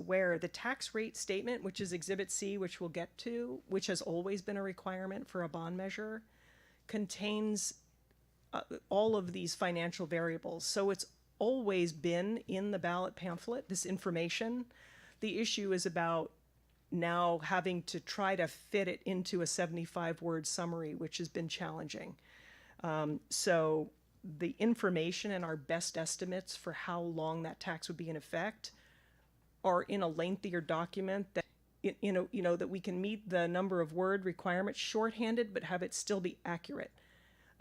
aware, the tax rate statement, which is Exhibit C, which we'll get to, which has always been a requirement for a bond measure, contains all of these financial variables. So it's always been in the ballot pamphlet, this information. The issue is about now having to try to fit it into a 75-word summary, which has been challenging. So the information and our best estimates for how long that tax would be in effect are in a lengthier document that that we can meet the number of word requirements shorthanded, but have it still be accurate.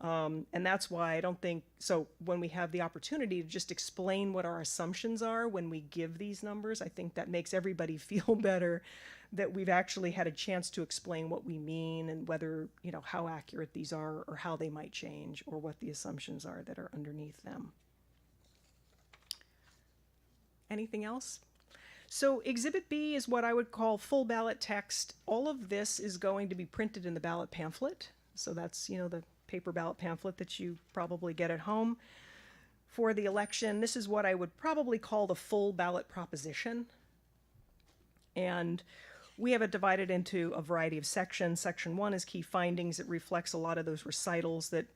And that's why I don't think, so when we have the opportunity to just explain what our assumptions are when we give these numbers, I think that makes everybody feel better that we've actually had a chance to explain what we mean and whether, how accurate these are or how they might change or what the assumptions are that are underneath them. Anything else? So Exhibit B is what I would call full ballot text. All of this is going to be printed in the ballot pamphlet. So that's, the paper ballot pamphlet that you probably get at home for the election. This is what I would probably call the full ballot proposition. And we have it divided into a variety of sections. Section 1 is key findings. It reflects a lot of those recitals that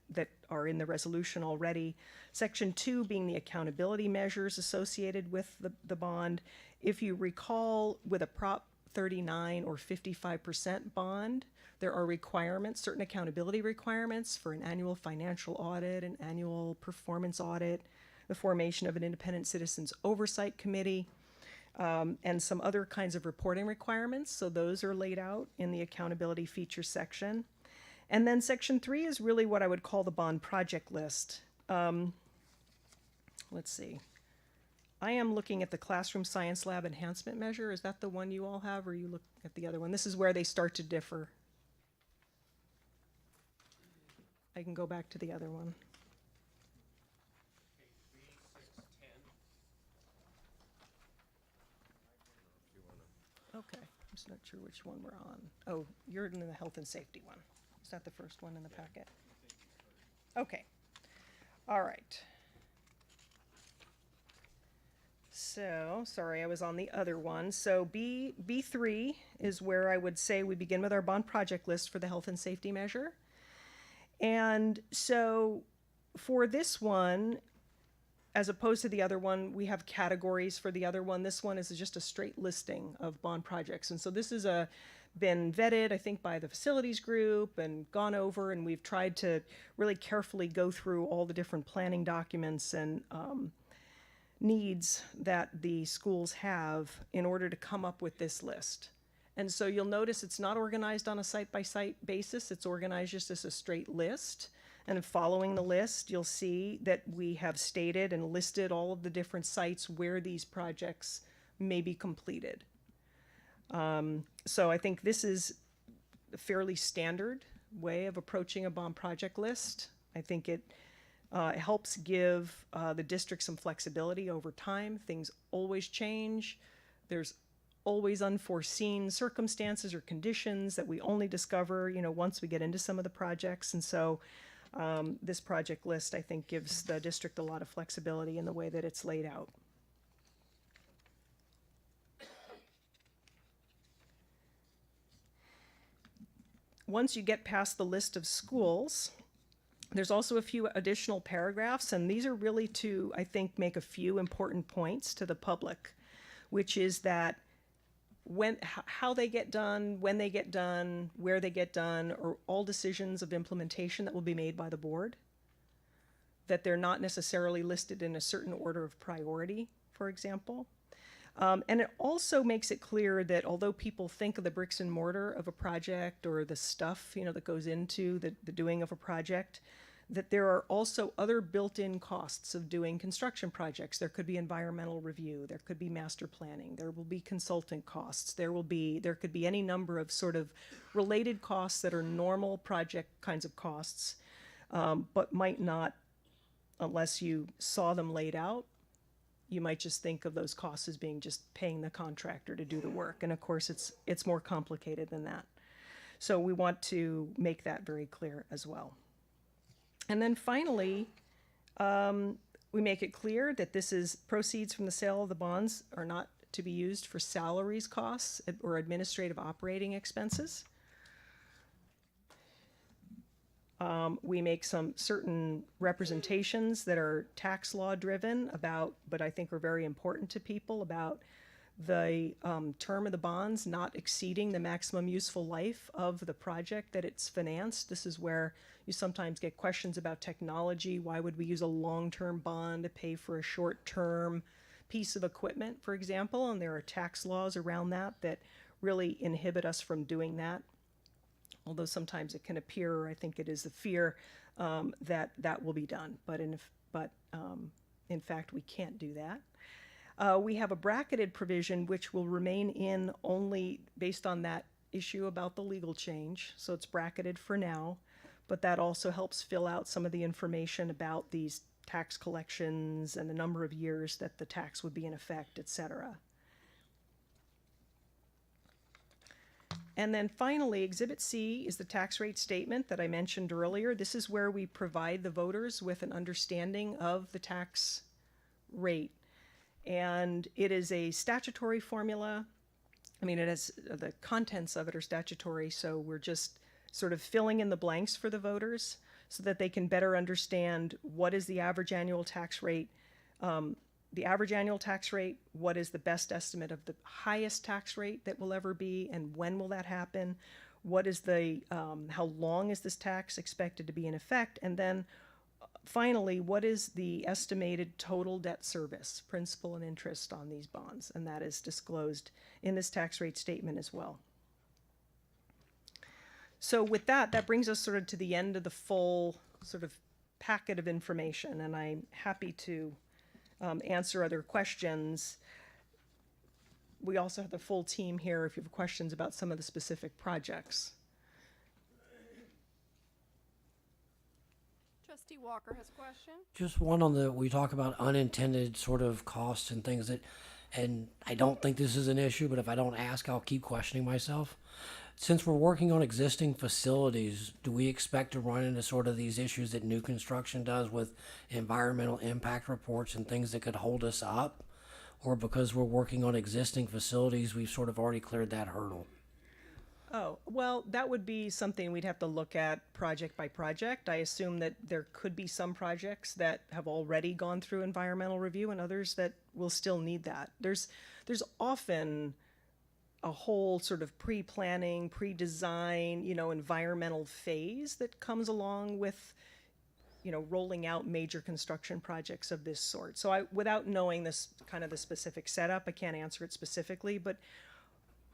are in the resolution already. Section 2 being the accountability measures associated with the bond. If you recall, with a Prop 39 or 55% bond, there are requirements, certain accountability requirements for an annual financial audit, an annual performance audit, the formation of an independent citizens oversight committee, and some other kinds of reporting requirements. So those are laid out in the accountability feature section. And then section 3 is really what I would call the bond project list. Let's see. I am looking at the classroom science lab enhancement measure. Is that the one you all have, or you look at the other one? This is where they start to differ. I can go back to the other one. Okay, I'm just not sure which one we're on. Oh, you're in the health and safety one. Is that the first one in the packet? Okay. All right. So, sorry, I was on the other one. So B3 is where I would say we begin with our bond project list for the health and safety measure. And so for this one, as opposed to the other one, we have categories for the other one. This one is just a straight listing of bond projects. And so this is been vetted, I think, by the facilities group and gone over, and we've tried to really carefully go through all the different planning documents and needs that the schools have in order to come up with this list. And so you'll notice it's not organized on a site-by-site basis. It's organized just as a straight list. And following the list, you'll see that we have stated and listed all of the different sites where these projects may be completed. So I think this is a fairly standard way of approaching a bond project list. I think it helps give the district some flexibility over time. Things always change. There's always unforeseen circumstances or conditions that we only discover, once we get into some of the projects. And so this project list, I think, gives the district a lot of flexibility in the way that it's laid out. Once you get past the list of schools, there's also a few additional paragraphs, and these are really to, I think, make a few important points to the public, which is that how they get done, when they get done, where they get done, are all decisions of implementation that will be made by the board, that they're not necessarily listed in a certain order of priority, for example. And it also makes it clear that although people think of the bricks and mortar of a project or the stuff, that goes into the doing of a project, that there are also other built-in costs of doing construction projects. There could be environmental review, there could be master planning, there will be consultant costs, there could be any number of sort of related costs that are normal project kinds of costs, but might not, unless you saw them laid out, you might just think of those costs as being just paying the contractor to do the work. And of course, it's more complicated than that. So we want to make that very clear as well. And then finally, we make it clear that this is proceeds from the sale of the bonds are not to be used for salaries costs or administrative operating expenses. We make some certain representations that are tax law driven about, but I think are very important to people, about the term of the bonds not exceeding the maximum useful life of the project that it's financed. This is where you sometimes get questions about technology. Why would we use a long-term bond to pay for a short-term piece of equipment, for example? And there are tax laws around that really inhibit us from doing that. Although sometimes it can appear, I think it is the fear that that will be done, but in fact we can't do that. We have a bracketed provision which will remain in only based on that issue about the legal change, so it's bracketed for now, but that also helps fill out some of the information about these tax collections and the number of years that the tax would be in effect, etc. And then finally, Exhibit C is the tax rate statement that I mentioned earlier. This is where we provide the voters with an understanding of the tax rate. And it is a statutory formula. I mean, it has the contents of it are statutory, so we're just sort of filling in the blanks for the voters so that they can better understand what is the average annual tax rate, what is the best estimate of the highest tax rate that will ever be, and when will that happen, what is the, how long is this tax expected to be in effect, and then finally, what is the estimated total debt service, principal and interest on these bonds, and that is disclosed in this tax rate statement as well. So with that, that brings us sort of to the end of the full sort of packet of information, and I'm happy to answer other questions. We also have the full team here if you have questions about some of the specific projects. Trustee Walker has a question. Just one on we talk about unintended sort of costs and things that, and I don't think this is an issue, but if I don't ask, I'll keep questioning myself. Since we're working on existing facilities, do we expect to run into sort of these issues that new construction does with environmental impact reports and things that could hold us up? Or because we're working on existing facilities, we've sort of already cleared that hurdle? Oh, well, that would be something we'd have to look at project by project. I assume that there could be some projects that have already gone through environmental review and others that will still need that. There's often a whole sort of pre-planning, pre-design, environmental phase that comes along with, rolling out major construction projects of this sort. So without knowing this kind of the specific setup, I can't answer it specifically, but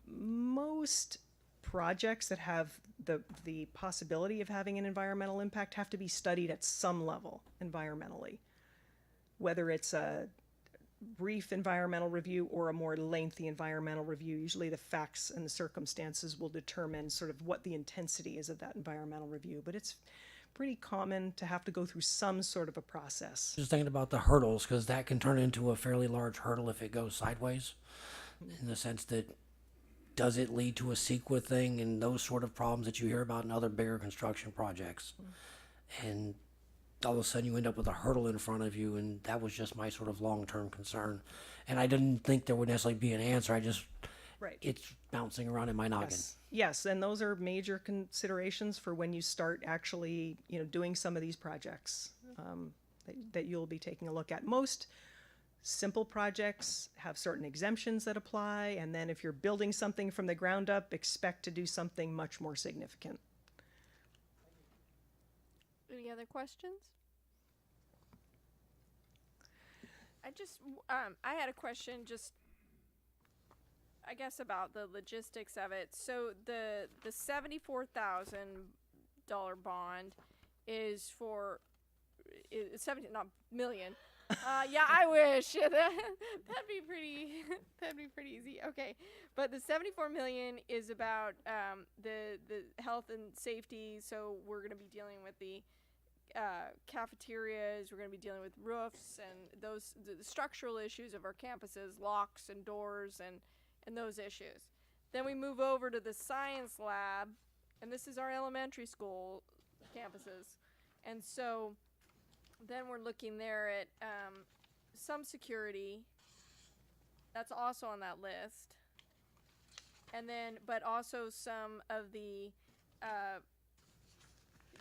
most projects that have the possibility of having an environmental impact have to be studied at some level environmentally, whether it's a brief environmental review or a more lengthy environmental review. Usually the facts and the circumstances will determine sort of what the intensity is of that environmental review, but it's pretty common to have to go through some sort of a process. Just thinking about the hurdles, because that can turn into a fairly large hurdle if it goes sideways, in the sense that does it lead to a CEQA thing and those sort of problems that you hear about in other bigger construction projects? And all of a sudden you end up with a hurdle in front of you, and that was just my sort of long-term concern. And I didn't think there would necessarily be an answer. Right. It's bouncing around in my noggin. Yes, and those are major considerations for when you start actually, doing some of these projects that you'll be taking a look at. Most simple projects have certain exemptions that apply, and then if you're building something from the ground up, expect to do something much more significant. Any other questions? I had a question just, I guess, about the logistics of it. So the $74,000 bond is for, it's 70, not million. Yeah, I wish. that'd be pretty easy. Okay, but the 74 million is about the health and safety. So we're going to be dealing with the cafeterias. We're going to be dealing with roofs and the structural issues of our campuses, locks and doors and those issues. Then we move over to the science lab, and this is our elementary school campuses, and so then we're looking there at some security, That's also on that list. And then, but also some of the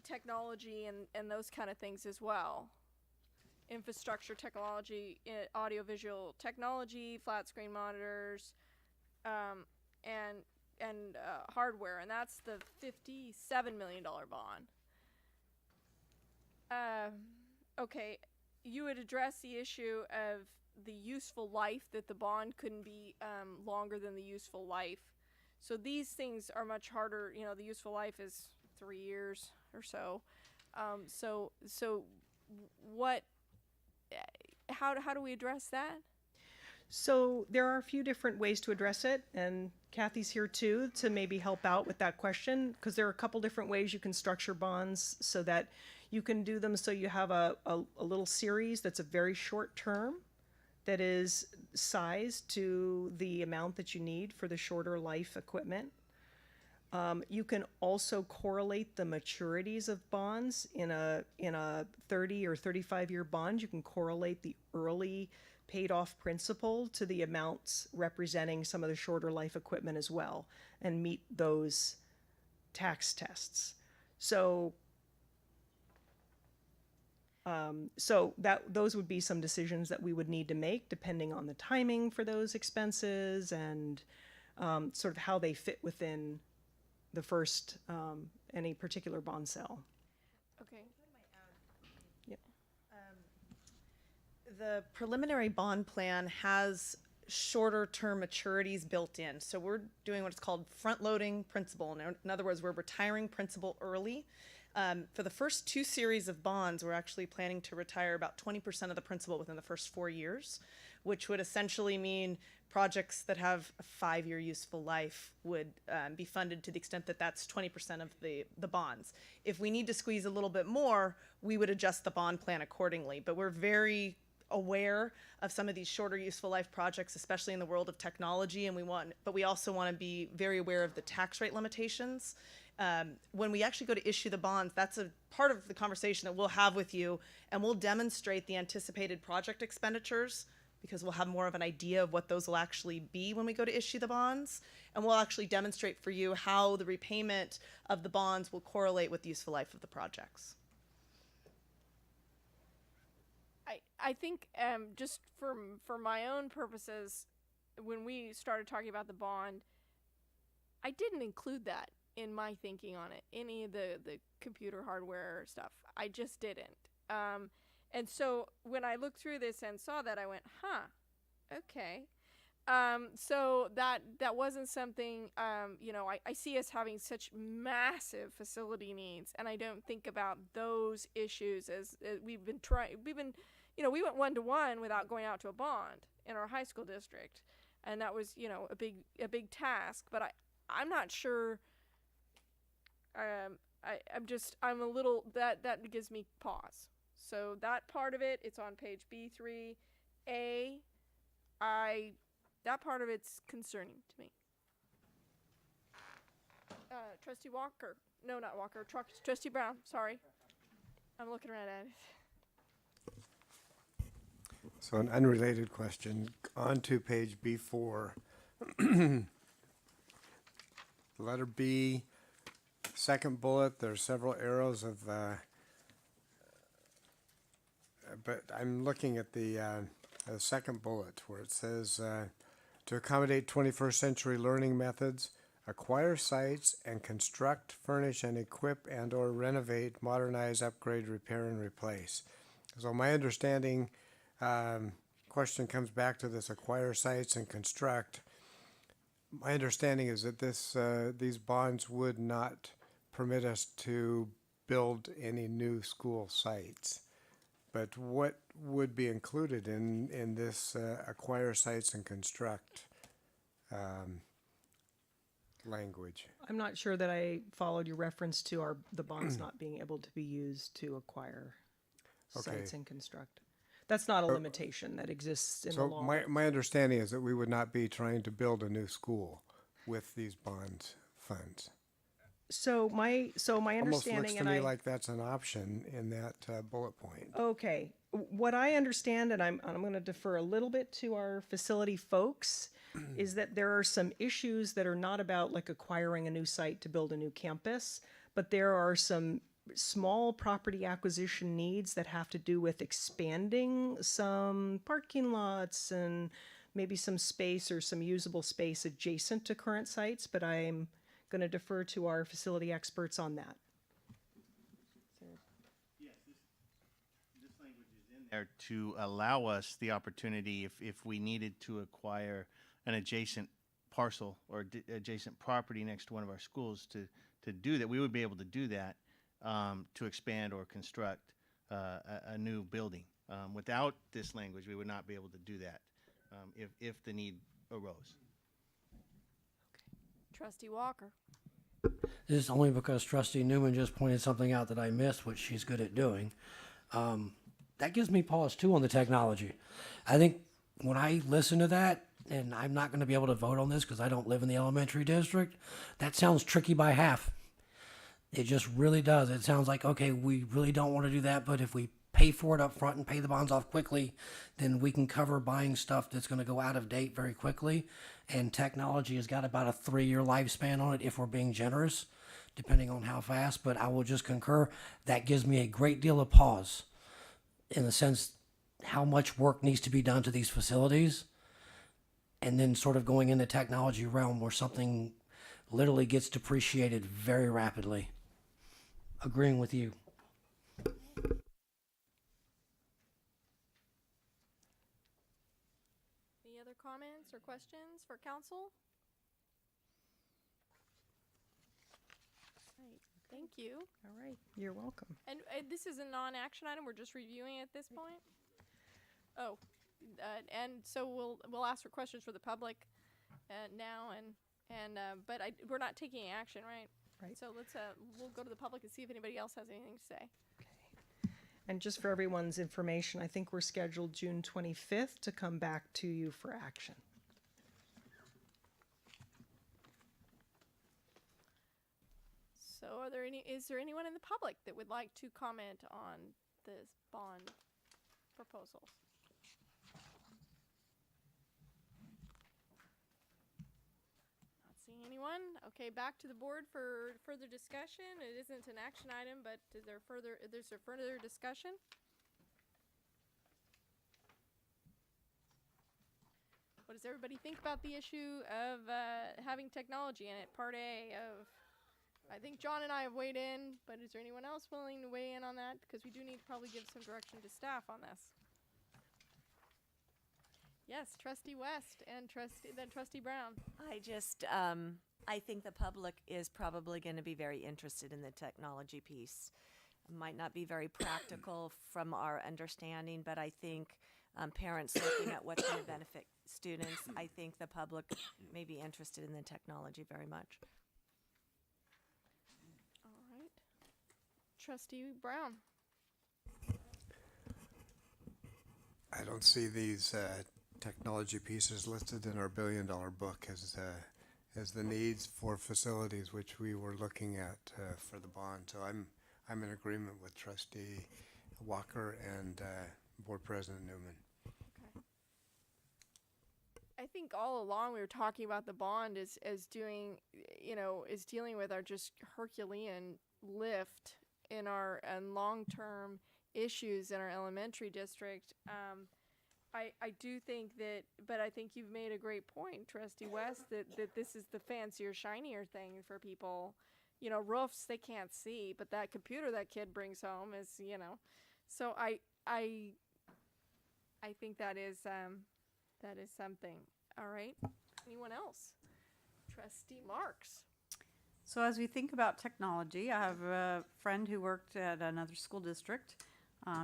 technology and those kind of things as well. Infrastructure technology, audiovisual technology, flat screen monitors, and hardware, and that's the $57 million bond. Okay, you would address the issue of the useful life, that the bond couldn't be longer than the useful life. So these things are much harder. You know, the useful life is 3 years or so. So what? How do we address that? So there are a few different ways to address it, and Kathy's here too to maybe help out with that question, because there are a couple different ways you can structure bonds so that you can do them so you have a little series that's a very short term that is sized to the amount that you need for the shorter life equipment. You can also correlate the maturities of bonds in a 30 or 35-year bond. You can correlate the early paid off principal to the amounts representing some of the shorter life equipment as well, and meet those tax tests. So those would be some decisions that we would need to make depending on the timing for those expenses and sort of how they fit within the first any particular bond sale. Okay. Yep. The preliminary bond plan has shorter term maturities built in. So we're doing what's called front loading principal. In other words, we're retiring principal early. For the first 2 series of bonds, we're actually planning to retire about 20% of the principal within the first 4 years, which would essentially mean projects that have a 5-year useful life would be funded to the extent that that's 20% of the bonds. If we need to squeeze a little bit more, we would adjust the bond plan accordingly. But we're very aware of some of these shorter useful life projects, especially in the world of technology, but we also want to be very aware of the tax rate limitations. When we actually go to issue the bonds, that's a part of the conversation that we'll have with you, and we'll demonstrate the anticipated project expenditures, because we'll have more of an idea of what those will actually be when we go to issue the bonds. And we'll actually demonstrate for you how the repayment of the bonds will correlate with the useful life of the projects. I think just for my own purposes, when we started talking about the bond, I didn't include that in my thinking on it, any of the computer hardware stuff. I just didn't. And so when I looked through this and saw that, I went, okay. So that wasn't something, I see us having such massive facility needs, and I don't think about those issues as we went 1-to-1 without going out to a bond in our high school district. And that was, a big task, but I'm not sure. I'm a little, that gives me pause. So that part of it, it's on page B3A. That part of it's concerning to me. Trustee Walker. No, not Walker. Trustee Brown. Sorry. I'm looking right at it. So an unrelated question. On to page B4. Letter B, second bullet, there's several arrows of, but I'm looking at the second bullet where it says, to accommodate 21st century learning methods, acquire sites and construct, furnish, and equip and or renovate, modernize, upgrade, repair, and replace. So my understanding, question comes back to this acquire sites and construct. My understanding is that these bonds would not permit us to build any new school sites. But what would be included in this acquire sites and construct language? I'm not sure that I followed your reference to the bonds not being able to be used to acquire sites and construct. That's not a limitation that exists in the law. So my understanding is that we would not be trying to build a new school with these bond funds. So my Almost looks understanding, to and me I like that's an option in that bullet point. okay, what I understand, and I'm going to defer a little bit to our facility folks, is that there are some issues that are not about like acquiring a new site to build a new campus, but there are some small property acquisition needs that have to do with expanding some parking lots and maybe some space or some usable space adjacent to current sites, but I'm going to defer to our facility experts on that. There to allow us the opportunity if we needed to acquire an adjacent parcel or adjacent property next to one of our schools to do that, we would be able to do that to expand or construct a new building. Without this language, we would not be able to do that if the need arose. Trustee Walker. This is only because Trustee Newman just pointed something out that I missed, which she's good at doing. That gives me pause too on the technology. I think when I listen to that, and I'm not going to be able to vote on this because I don't live in the elementary district, that sounds tricky by half. It just really does. It sounds like, okay, we really don't want to do that, but if we pay for it up front and pay the bonds off quickly, then we can cover buying stuff that's going to go out of date very quickly. And technology has got about a 3-year lifespan on it if we're being generous, depending on how fast. But I will just concur, that gives me a great deal of pause in the sense how much work needs to be done to these facilities. And then sort of going in the technology realm where something literally gets depreciated very rapidly. Agreeing with you. Any other comments or questions for council? Right, thank you. All right, you're welcome. And this is a non-action item. We're just reviewing at this point. Oh, and so we'll ask for questions for the public now, but we're not taking action, right? Right. So we'll go to the public and see if anybody else has anything to say. And just for everyone's information, I think we're scheduled June 25th to come back to you for action. So is there anyone in the public that would like to comment on this bond proposals? Not seeing anyone. Okay, back to the board for further discussion. It isn't an action item, but is there further discussion? What does everybody think about the issue of having technology in it? Part A of, I think John and I have weighed in, but is there anyone else willing to weigh in on that? Because we do need to probably give some direction to staff on this. Yes, Trustee West and Trustee Brown. I think the public is probably going to be very interested in the technology piece. It might not be very practical from our understanding, but I think parents looking at what's going to benefit students, I think the public may be interested in the technology very much. All right. Trustee Brown. I don't see these technology pieces listed in our billion-dollar book as the needs for facilities which we were looking at for the bond. So I'm in agreement with Trustee Walker and Board President Newman. I think all along we were talking about the bond as dealing with our just Herculean lift in our long-term issues in our elementary district. I do think that, but I think you've made a great point, Trustee West, that this is the fancier, shinier thing for people. You know, roofs they can't see, but that computer that kid brings home is, so I think that is something. All right. Anyone else? Trustee Marks. So as we think about technology, I have a friend who worked at another school district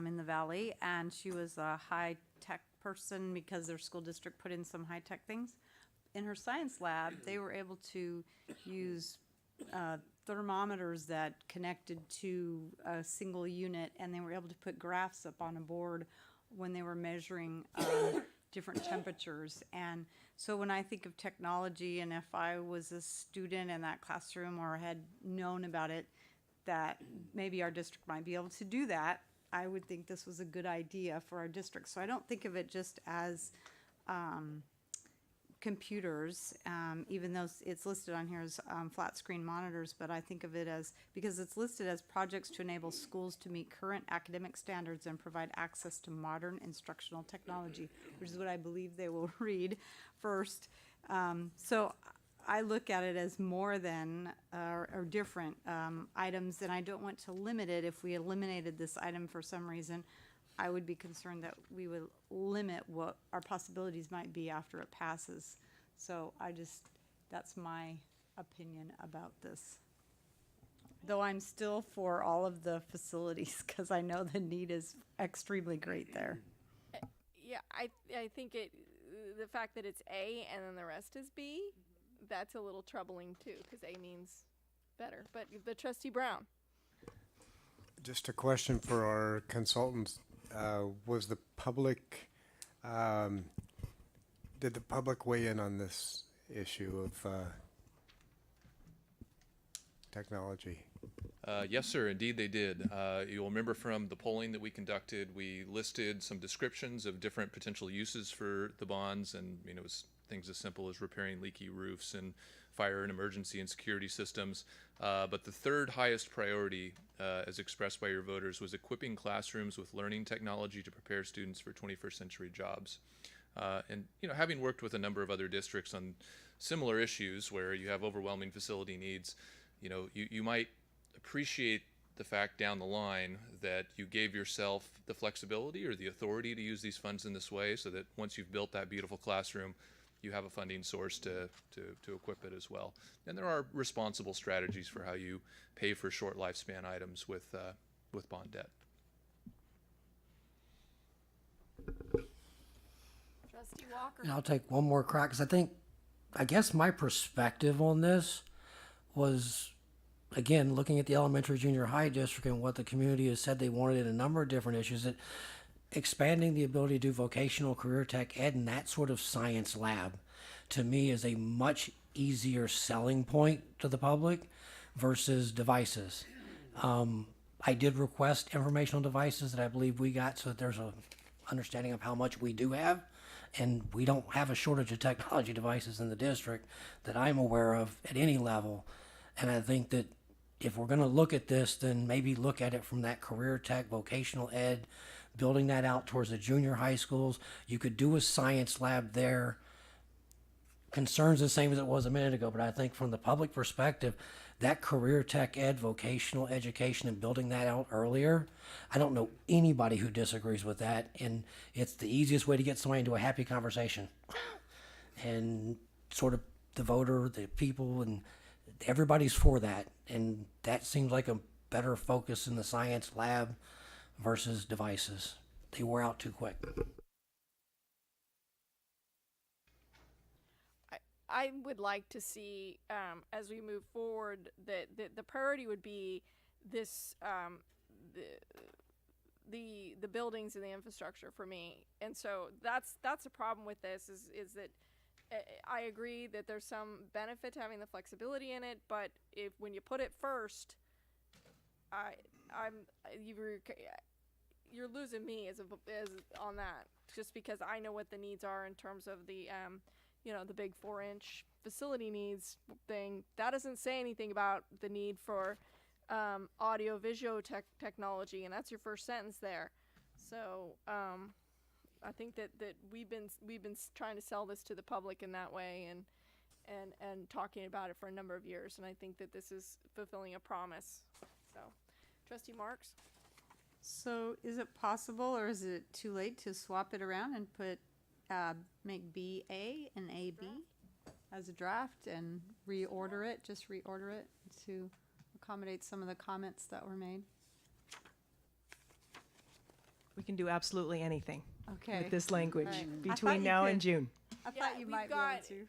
in the valley, and she was a high-tech person because their school district put in some high-tech things. In her science lab, they were able to use thermometers that connected to a single unit, and they were able to put graphs up on a board when they were measuring different temperatures. And So when I think of technology, and if I was a student in that classroom or had known about it, that maybe our district might be able to do that, I would think this was a good idea for our district. So I don't think of it just as computers, even though it's listed on here as flat screen monitors, but I think of it as, because it's listed as projects to enable schools to meet current academic standards and provide access to modern instructional technology, which is what I believe they will read first. So I look at it as more than or different items, and I don't want to limit it. If we eliminated this item for some reason, I would be concerned that we would limit what our possibilities might be after it passes. So that's my opinion about this. Though I'm still for all of the facilities, because I know the need is extremely great there. Yeah, I think the fact that it's A and then the rest is B, that's a little troubling too, because A means better. But Trustee Brown. Just a question for our consultants. Was the public, did the public weigh in on this issue of technology? Yes, sir. Indeed, they did. You'll remember from the polling that we conducted, we listed some descriptions of different potential uses for the bonds, and it was things as simple as repairing leaky roofs and fire and emergency and security systems. But the third highest priority, as expressed by your voters, was equipping classrooms with learning technology to prepare students for 21st century jobs. And having worked with a number of other districts on similar issues where you have overwhelming facility needs, you might appreciate the fact down the line that you gave yourself the flexibility or the authority to use these funds in this way, so that once you've built that beautiful classroom, you have a funding source to equip it as well. And there are responsible strategies for how you pay for short lifespan items with bond debt. Trustee Walker. And I'll take one more crack, because I guess my perspective on this was, again, looking at the elementary junior high district and what the community has said they wanted in a number of different issues, that expanding the ability to do vocational career tech ed and that sort of science lab, to me, is a much easier selling point to the public versus devices. I did request informational devices that I believe we got, so that there's a understanding of how much we do have. And we don't have a shortage of technology devices in the district that I'm aware of at any level. And I think that if we're going to look at this, then maybe look at it from that career tech, vocational ed, building that out towards the junior high schools. You could do a science lab there. Concerns the same as it was a minute ago, but I think from the public perspective, that career tech ed, vocational education, and building that out earlier, I don't know anybody who disagrees with that, and it's the easiest way to get somebody into a happy conversation. And sort of the voter, the people, and everybody's for that, and that seems like a better focus in the science lab versus devices. They wear out too quick. I would like to see, as we move forward, that the priority would be this, the buildings and the infrastructure for me. And so that's a problem with this is that I agree that there's some benefit to having the flexibility in it, but when you put it first, you're losing me as on that, just because I know what the needs are in terms of the the big 4-inch facility needs thing. That doesn't say anything about the need for audio visual technology, and that's your first sentence there. So I think that we've been trying to sell this to the public in that way, and talking about it for a number of years, and I think that this is fulfilling a promise. So, Trustee Marks. So is it possible, or is it too late to swap it around and make B A and A B as a draft and reorder it to accommodate some of the comments that were made? We can do absolutely anything Okay. with this language Right. I thought between you now and could- June. I thought you might be able to.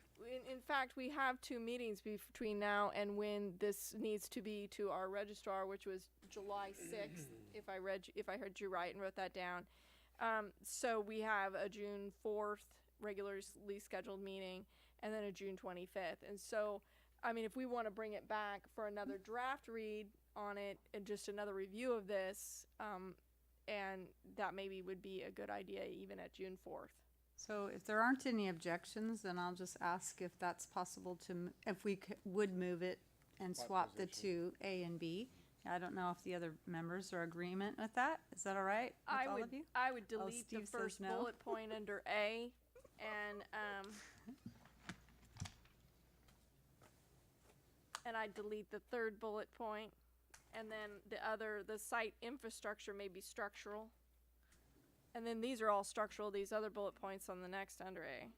In fact, we have 2 meetings between now and when this needs to be to our registrar, which was July 6th, if I heard you right and wrote that down. So we have a June 4th regularly scheduled meeting, and then a June 25th. And so, I mean, if we want to bring it back for another draft read on it and just another review of this, and that maybe would be a good idea even at June 4th. So if there aren't any objections, then I'll just ask if that's possible to, if we would move it and swap the two, A and B. I don't know if the other members are agreement with that. Is that all right with all of you? I would delete the Steve says first no. bullet point under A, and I'd delete the third bullet point, and then the site infrastructure may be structural. And then these are all structural, these other bullet points on the next under A.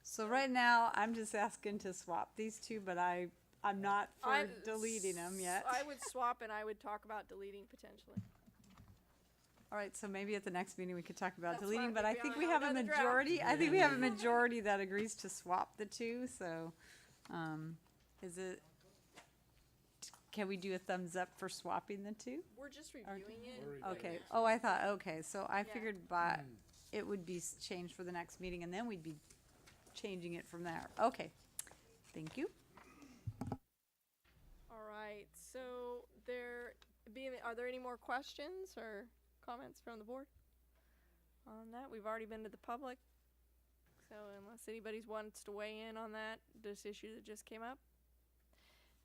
So right now, I'm just asking to swap these two, but I'm not for deleting them yet. I would swap, and I would talk about deleting potentially. All right, so maybe at the next meeting we could talk about That's deleting, fine, but I maybe think on we have a another draft. majority. I think we have a majority that agrees to swap the two, so, is it, can we do a thumbs up for swapping the two? We're just reviewing it. Okay, oh, I thought, okay, so I figured by, it would be changed for the next meeting, and then we'd be changing it from there. Okay, thank you. All right, so are there any more questions or comments from the board on that? We've already been to the public, so unless anybody wants to weigh in on this issue that just came up.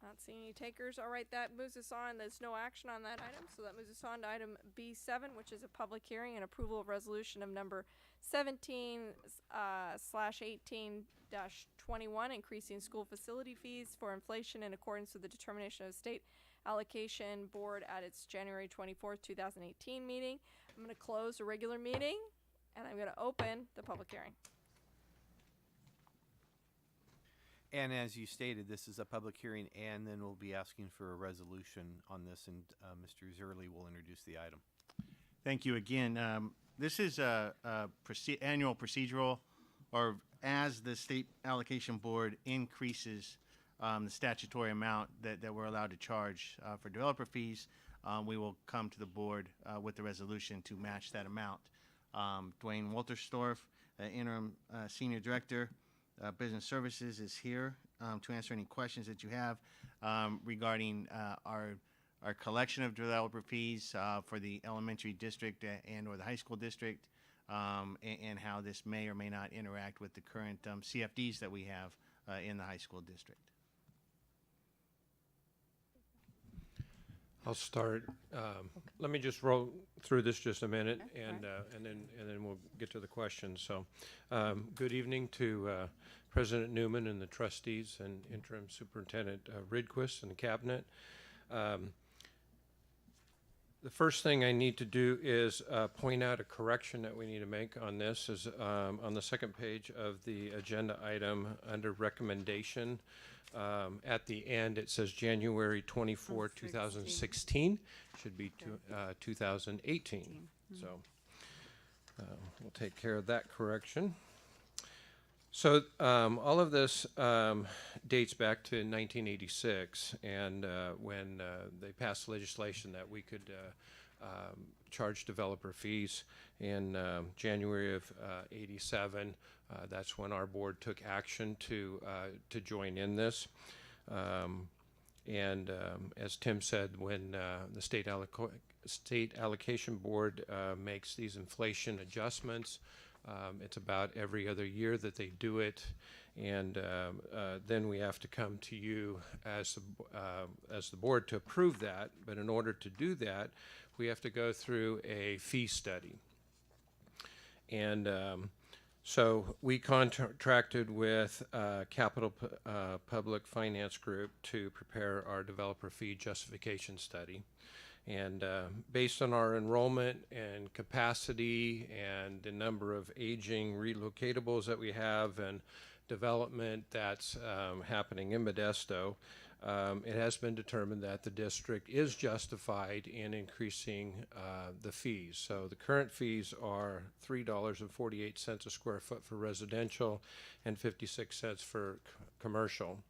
Not seeing any takers. All right, that moves us on. There's no action on that item, so that moves us on to item B7, which is a public hearing and approval of resolution of number 17/18-21, increasing school facility fees for inflation in accordance with the determination of state allocation board at its January 24th, 2018 meeting. I'm going to close the regular meeting, and I'm going to open the public hearing. And as you stated, this is a public hearing, and then we'll be asking for a resolution on this, and Mr. Zerly will introduce the item. Thank you again. This is a annual procedural, or as the state allocation board increases the statutory amount that we're allowed to charge for developer fees, we will come to the board with the resolution to match that amount. Dwayne Wolterstorff, interim senior director, Business Services, is here to answer any questions that you have regarding our collection of developer fees for the elementary district and or the high school district, and how this may or may not interact with the current CFDs that we have in the high school district. I'll start. Let me just roll through this just a minute, and then we'll get to the questions. So, good evening to President Newman and the trustees and Interim Superintendent Ridquist and the cabinet. The first thing I need to do is point out a correction that we need to make on this. Is on the second page of the agenda item under recommendation. At the end, it says January 24, 2016. Should be 2018. So we'll take care of that correction. So all of this dates back to 1986, and when they passed legislation that we could charge developer fees in January of '87. That's when our board took action to join in this. As Tim said, when the state allocation board makes these inflation adjustments, it's about every other year that they do it, and then we have to come to you as the board to approve that. But in order to do that, we have to go through a fee study. And so we contracted with Capital Public Finance Group to prepare our developer fee justification study. And based on our enrollment and capacity and the number of aging relocatables that we have and development that's happening in Modesto, it has been determined that the district is justified in increasing the fees. So the current fees are $3.48 a square foot for residential and 56 cents for commercial.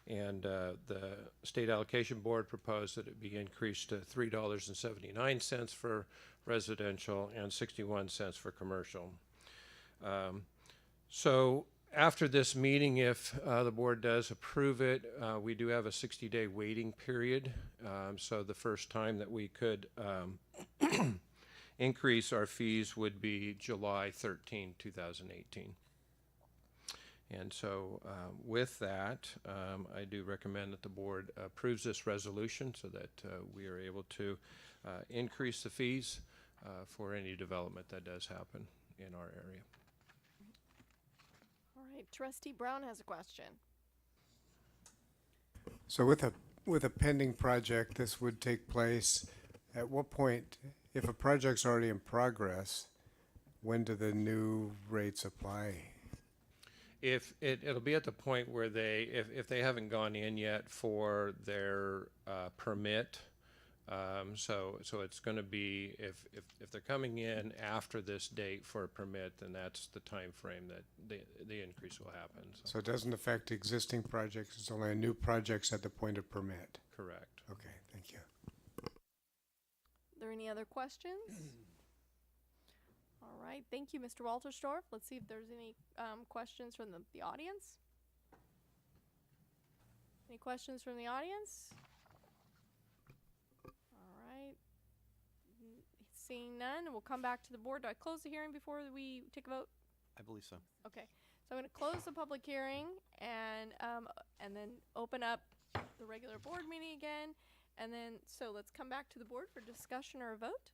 And the state allocation board proposed that it be increased to $3.79 for residential and 61 cents for commercial. So after this meeting, if the board does approve it, we do have a 60-day waiting period. So the first time that we could increase our fees would be July 13, 2018. And so with that, I do recommend that the board approves this resolution so that we are able to increase the fees for any development that does happen in our area. All right, Trustee Brown has a question. So with a pending project, this would take place at what point, if a project's already in progress, when do the new rates apply? If it'll be at the point where if they haven't gone in yet for their permit, so it's going to be if they're coming in after this date for a permit, then that's the time frame that the increase will happen. So it doesn't affect existing projects, it's only new projects at the point of permit? Correct. Okay, thank you. Are there any other questions? All right, thank you, Mr. Walterstorff. Let's see if there's any questions from the audience. Any questions from the audience? All right. Seeing none, we'll come back to the board. Do I close the hearing before we take a vote? I believe so. Okay, so I'm going to close the public hearing and then open up the regular board meeting again. And then, so let's come back to the board for discussion or a vote.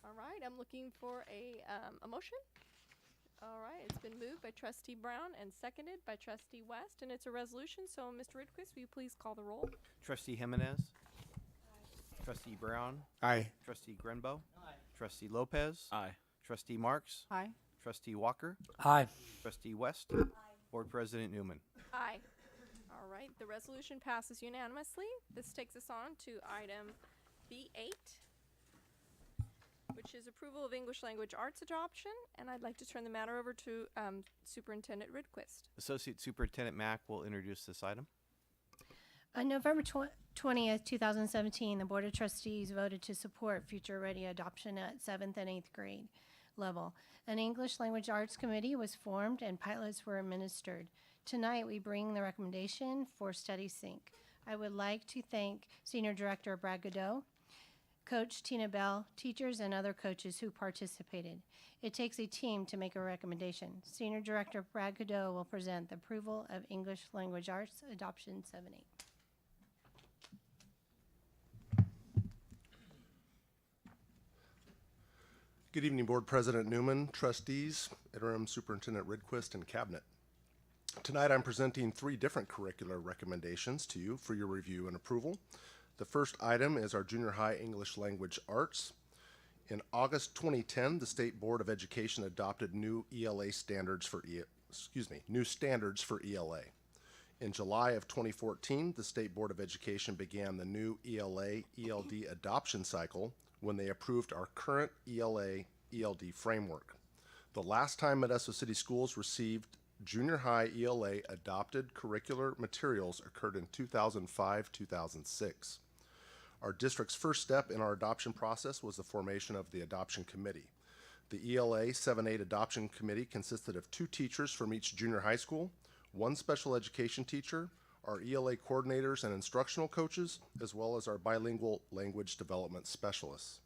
All right, I'm looking for a motion. All right, it's been moved by Trustee Brown and seconded by Trustee West, and it's a resolution. So, Mr. Ridquist, will you please call the roll? Trustee Jimenez. Trustee Brown. Aye. Trustee Grenbow. Aye. Trustee Lopez. Aye. Trustee Marks. Aye. Trustee Walker. Aye. Trustee West. Board President Newman. Aye. All right, the resolution passes unanimously. This takes us on to item B8, which is approval of English language arts adoption, and I'd like to turn the matter over to Superintendent Ridquist. Associate Superintendent Mack will introduce this item. On November 20th, 2017, the Board of Trustees voted to support future ready adoption at 7th and 8th grade level. An English Language Arts Committee was formed and pilots were administered. Tonight, we bring the recommendation for Study Sync. I would like to thank Senior Director Brad Godot, Coach Tina Bell, teachers, and other coaches who participated. It takes a team to make a recommendation. Senior Director Brad Godot will present the approval of English Language Arts Adoption 7-8. Good evening, Board President Newman, trustees, Interim Superintendent Ridquist, and Cabinet. Tonight I'm presenting 3 different curricular recommendations to you for your review and approval. The first item is our junior high English language arts. In August 2010, the State Board of Education adopted new ELA standards for new standards for ELA. In July of 2014, the State Board of Education began the new ELA-ELD adoption cycle when they approved our current ELA-ELD framework. The last time Modesto City Schools received junior high ELA adopted curricular materials occurred in 2005-2006. Our district's first step in our adoption process was the formation of the Adoption Committee. The ELA 7-8 Adoption Committee consisted of 2 teachers from each junior high school, 1 special education teacher, our ELA coordinators and instructional coaches, as well as our bilingual language development specialists.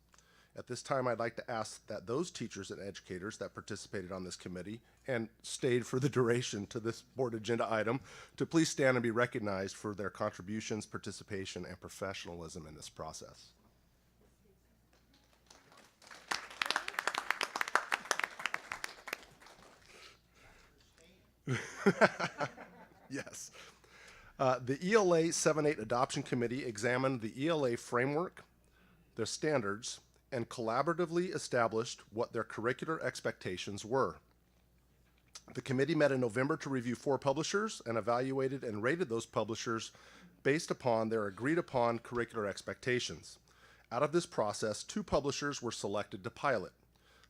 At this time, I'd like to ask that those teachers and educators that participated on this committee and stayed for the duration to this board agenda item to please stand and be recognized for their contributions, participation, and professionalism in this process. Yes. The ELA 7-8 Adoption Committee examined the ELA framework, their standards, and collaboratively established what their curricular expectations were. The committee met in November to review 4 publishers and evaluated and rated those publishers based upon their agreed-upon curricular expectations. Out of this process, 2 publishers were selected to pilot: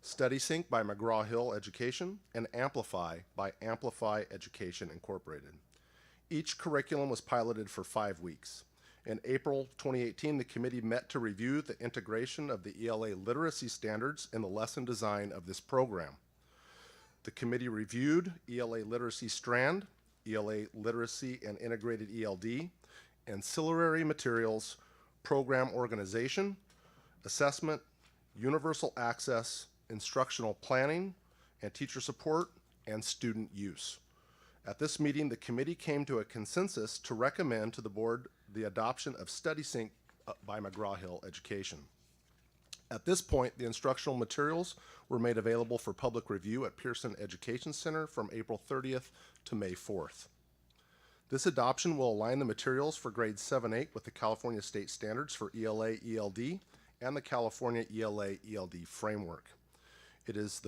StudySync by McGraw-Hill Education and Amplify by Amplify Education Incorporated. Each curriculum was piloted for 5 weeks. In April 2018, the committee met to review the integration of the ELA literacy standards in the lesson design of this program. The committee reviewed ELA Literacy Strand, ELA Literacy and Integrated ELD, ancillary materials, program organization, assessment, universal access, instructional planning, and teacher support, and student use. At this meeting, the committee came to a consensus to recommend to the board the adoption of StudySync by McGraw-Hill Education. At this point, the instructional materials were made available for public review at Pearson Education Center from April 30th to May 4th. This adoption will align the materials for grades 7-8 with the California State Standards for ELA ELD and the California ELA ELD framework. It is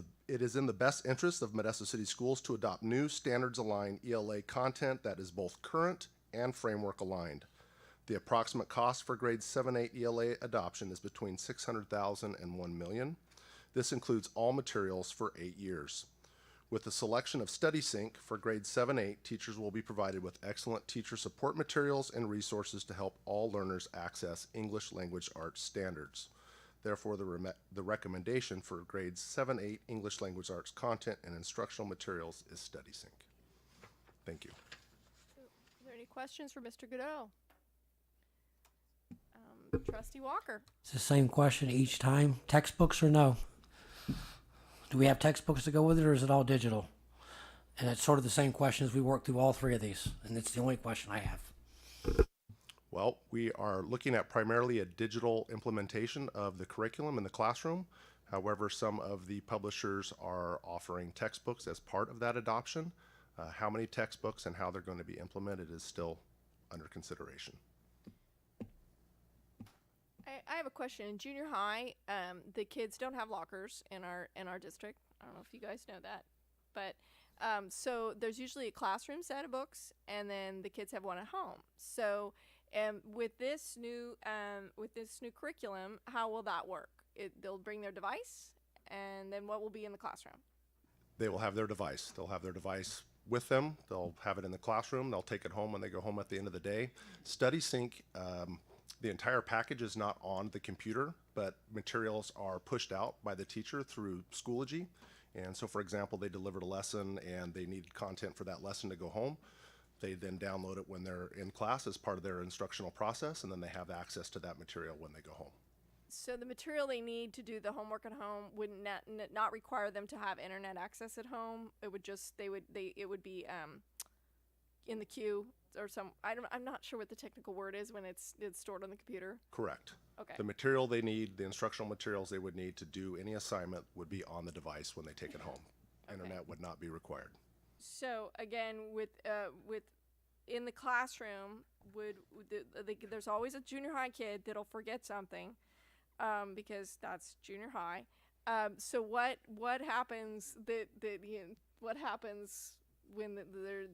in the best interest of Modesto City Schools to adopt new standards-aligned ELA content that is both current and framework aligned. The approximate cost for grade 7-8 ELA adoption is between $600,000 and $1 million. This includes all materials for 8 years. With the selection of StudySync for grade 7-8, teachers will be provided with excellent teacher support materials and resources to help all learners access English language arts standards. Therefore, the recommendation for grades 7-8 English language arts content and instructional materials is StudySync. Thank you. Are there any questions for Mr. Godot? Trustee Walker. It's the same question each time. Textbooks or no? Do we have textbooks to go with it, or is it all digital? And it's sort of the same question as we work through all three of these, and it's the only question I have. Well, we are looking at primarily a digital implementation of the curriculum in the classroom. However, some of the publishers are offering textbooks as part of that adoption. How many textbooks and how they're going to be implemented is still under consideration. I have a question. In junior high, the kids don't have lockers in our district. I don't know if you guys know that, but so there's usually a classroom set of books, and then the kids have one at home. So, with this new curriculum, how will that work? They'll bring their device, and then what will be in the classroom? They will have their device. They'll have their device with them. They'll have it in the classroom. They'll take it home when they go home at the end of the day. StudySync, the entire package is not on the computer, but materials are pushed out by the teacher through Schoology. And so, for example, they delivered a lesson and they needed content for that lesson to go home. They then download it when they're in class as part of their instructional process, and then they have access to that material when they go home. So the material they need to do the homework at home would not require them to have internet access at home. It would just it would be in the queue or some. I'm not sure what the technical word is when it's stored on the computer. Correct. Okay. The material they need, the instructional materials they would need to do any assignment would be on the device when they take it home. Okay. Internet would not be required. So again, with in the classroom, there's always a junior high kid that'll forget something, because that's junior high. So what happens what happens when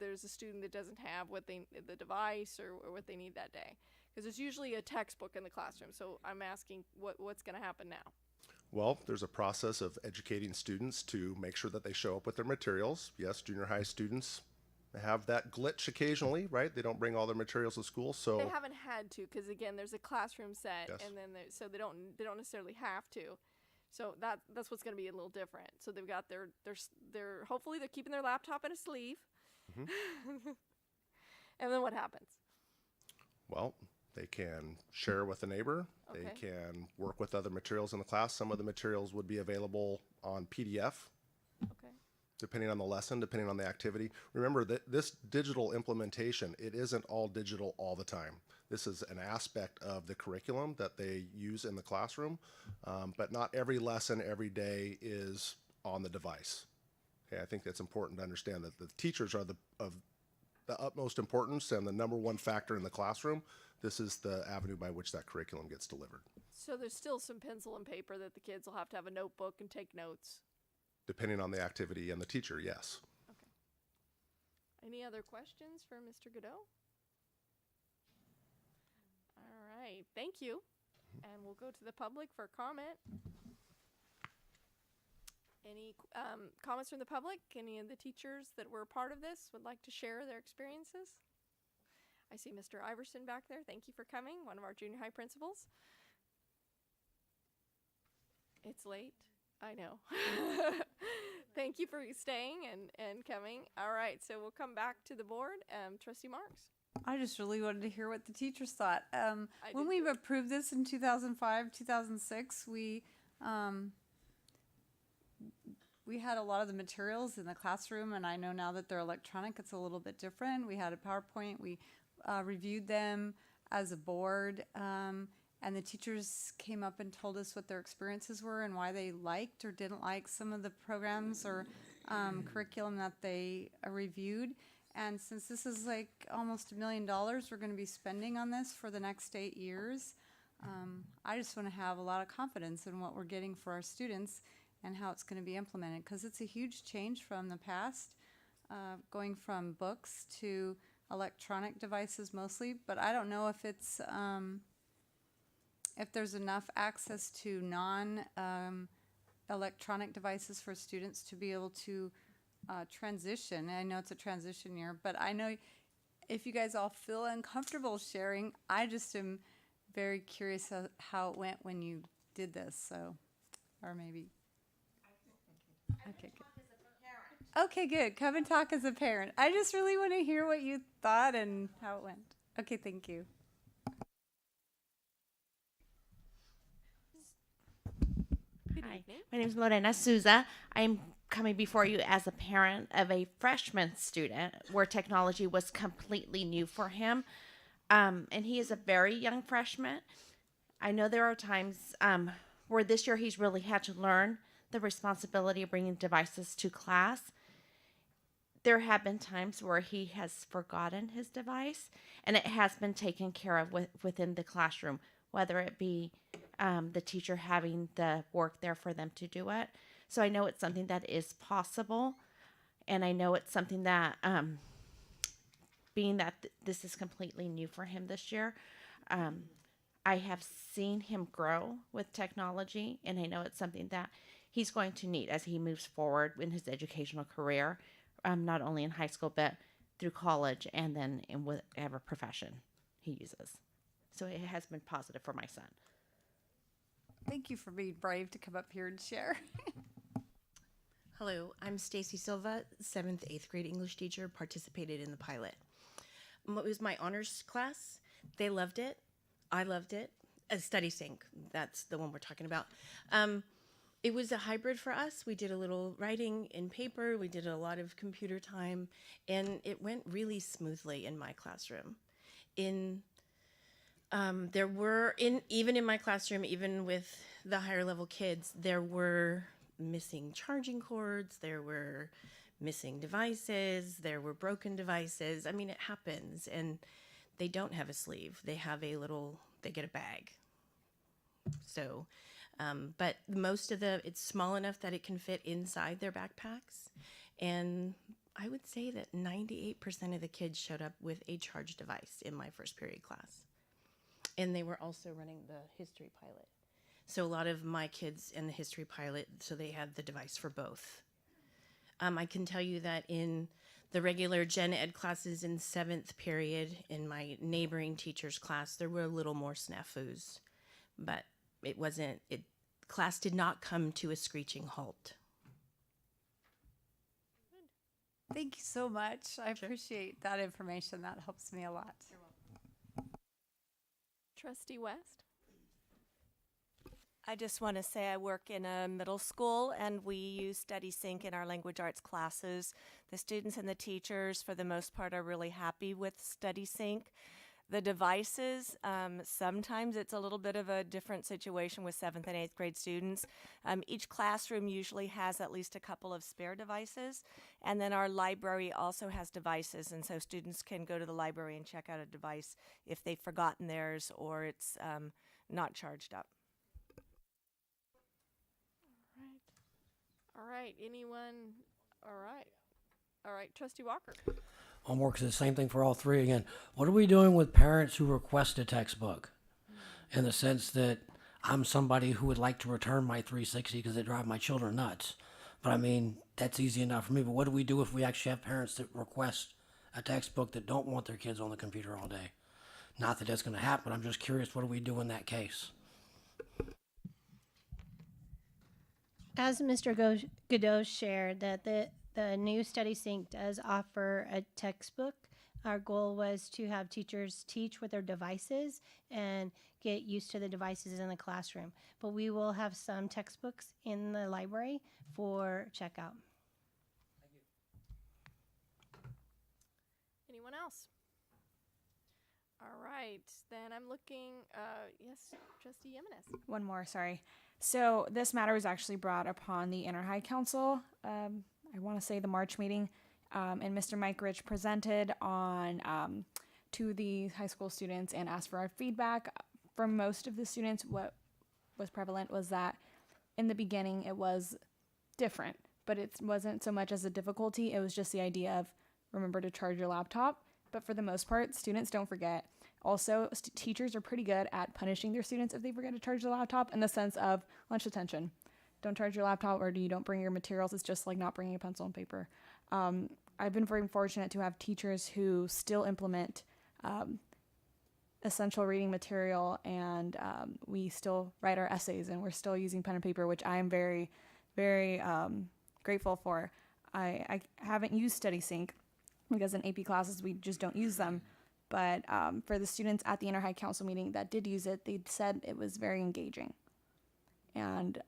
there's a student that doesn't have the device or what they need that day? Because there's usually a textbook in the classroom. So I'm asking what's going to happen now. Well, there's a process of educating students to make sure that they show up with their materials. Yes, junior high students have that glitch occasionally, right? They don't bring all their materials to school, so They haven't had to, because again, there's a classroom set, Yes. and then so they don't necessarily have to. So that's what's going to be a little different. So they've got their hopefully they're keeping their laptop in a sleeve. And then what happens? well, they can share with a neighbor. They Okay. can work with other materials in the class. Some of the materials would be available on PDF, Okay. depending on the lesson, depending on the activity. Remember that this digital implementation, it isn't all digital all the time. This is an aspect of the curriculum that they use in the classroom, but not every lesson every day is on the device. Okay, I think that's important to understand that the teachers are of the utmost importance and the number one factor in the classroom. This is the avenue by which that curriculum gets delivered. So there's still some pencil and paper that the kids will have to have a notebook and take notes. Depending on the activity and the teacher, yes. Okay. Any other questions for Mr. Godot? All right, thank you. And we'll go to the public for comment. Any comments from the public? Any of the teachers that were a part of this would like to share their experiences? I see Mr. Iverson back there. Thank you for coming, one of our junior high principals. It's late. I know. Thank you for staying and coming. All right, so we'll come back to the board. Trustee Marks. I just really wanted to hear what the teachers thought. When did we approved this in 2005, 2006, we had a lot of the materials in the classroom, and I know now that they're electronic, it's a little bit different. We had a PowerPoint. We reviewed them as a board, and the teachers came up and told us what their experiences were and why they liked or didn't like some of the programs or curriculum that they reviewed. And since this is like almost $1 million we're going to be spending on this for the next 8 years, I just want to have a lot of confidence in what we're getting for our students and how it's going to be implemented, because it's a huge change from the past, going from books to electronic devices mostly. But I don't know if it's if there's enough access to electronic devices for students to be able to transition. I know it's a transition year, but I know if you guys all feel uncomfortable sharing, I just am very curious how it went when you did this. So, or maybe. Okay, good. Okay, good. Come and talk as a parent. I just really want to hear what you thought and how it went. Okay, thank you. Hi, my name is Lorena Souza. I'm coming before you as a parent of a freshman student where technology was completely new for him. And he is a very young freshman. I know there are times where this year he's really had to learn the responsibility of bringing devices to class. There have been times where he has forgotten his device, and it has been taken care of within the classroom, whether it be the teacher having the work there for them to do it. So I know it's something that is possible, and I know it's something that, being that this is completely new for him this year, I have seen him grow with technology, and I know it's something that he's going to need as he moves forward in his educational career, not only in high school, but through college and then in whatever profession he uses. So it has been positive for my son. Thank you for being brave to come up here and share. Hello, I'm Stacy Silva, 7th, 8th grade English teacher, participated in the pilot. It was my honors class. They loved it. I loved it. Study Sync, that's the one we're talking about. It was a hybrid for us. We did a little writing in paper. We did a lot of computer time, and it went really smoothly in my classroom. Even in my classroom, even with the higher level kids, there were missing charging cords, there were missing devices, there were broken devices. I mean, it happens, and they don't have a sleeve. They get a bag. So, but most of it's small enough that it can fit inside their backpacks. And I would say that 98% of the kids showed up with a charged device in my first period class. And they were also running the history pilot. So a lot of my kids in the history pilot, so they had the device for both. I can tell you that in the regular gen ed classes in 7th period, in my neighboring teacher's class, there were a little more snafus. But class did not come to a screeching halt. Thank you so much. I appreciate that information. That helps me a lot. You're welcome. Trustee West. I just want to say I work in a middle school, and we use Study Sync in our language arts classes. The students and the teachers, for the most part, are really happy with Study Sync. The devices, sometimes it's a little bit of a different situation with 7th and 8th grade students. Each classroom usually has at least a couple of spare devices, and then our library also has devices, and so students can go to the library and check out a device if they've forgotten theirs or it's not charged up. All right. Anyone? All right. Trustee Walker. Homework is the same thing for all three again. What are we doing with parents who request a textbook? In the sense that I'm somebody who would like to return my 360 because they drive my children nuts. But I mean, that's easy enough for me. But what do we do if we actually have parents that request a textbook that don't want their kids on the computer all day? Not that that's going to happen. I'm just curious, what do we do in that case? As Mr. Godot shared, that the new Study Sync does offer a textbook. Our goal was to have teachers teach with their devices and get used to the devices in the classroom. But we will have some textbooks in the library for checkout. Anyone else? All right, then I'm looking, yes, Trustee Jimenez. One more, sorry. So this matter was actually brought upon the Inter-High Council, I want to say the March meeting, and Mr. Mike Rich presented on to the high school students and asked for our feedback. For most of the students, what was prevalent was that in the beginning it was different, but it wasn't so much as a difficulty, it was just the idea of remember to charge your laptop. But for the most part, students don't forget. Also, teachers are pretty good at punishing their students if they forget to charge their laptop, in the sense of lunch detention. Don't charge your laptop, or you don't bring your materials. It's just like not bringing a pencil and paper. I've been very fortunate to have teachers who still implement essential reading material, and we still write our essays, and we're still using pen and paper, which I am very, very grateful for. I haven't used Study Sync because in AP classes we just don't use them. But for the students at the Inter-High Council meeting that did use it, they said it was very engaging. And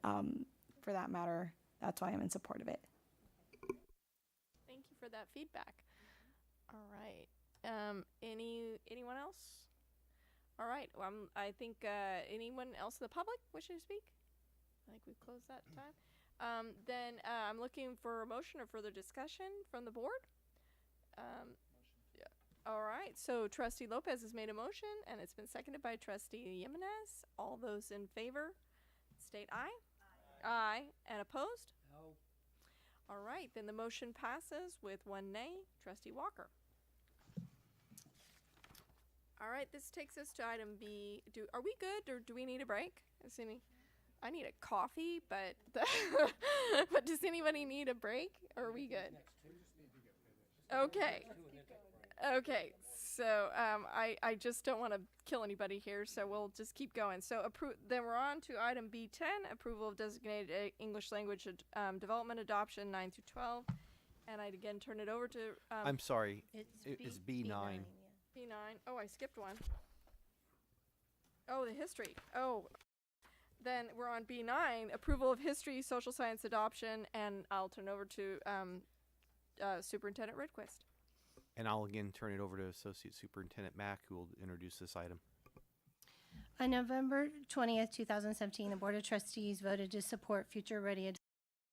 for that matter, that's why I'm in support of it. Thank you for that feedback. All right. Anyone else? All right. Well, I think anyone else in the public wishing to speak? I think we've closed that time. Then I'm looking for a motion or further discussion from the board. All right, so Trustee Lopez has made a motion, and it's been seconded by Trustee Jimenez. All those in favor, state aye. Aye. And opposed? No. All right, then the motion passes with 1 nay. Trustee Walker. All right, this takes us to item B. Are we good, or do we need a break? I need a coffee, but but does anybody need a break, or are we good? Okay. Okay, so I just don't want to kill anybody here, so we'll just keep going. So then we're on to item B10, approval of designated English language development adoption 9 through 12. And I'd again turn it over to... I'm sorry, it's B9. B9. Oh, I skipped one. Oh, the history. Oh, then we're on B9, approval of history, social science adoption, and I'll turn over to Superintendent Redquist. And I'll again turn it over to Associate Superintendent Mack, who will introduce this item. On November 20th, 2017, the Board of Trustees voted to support Future Ready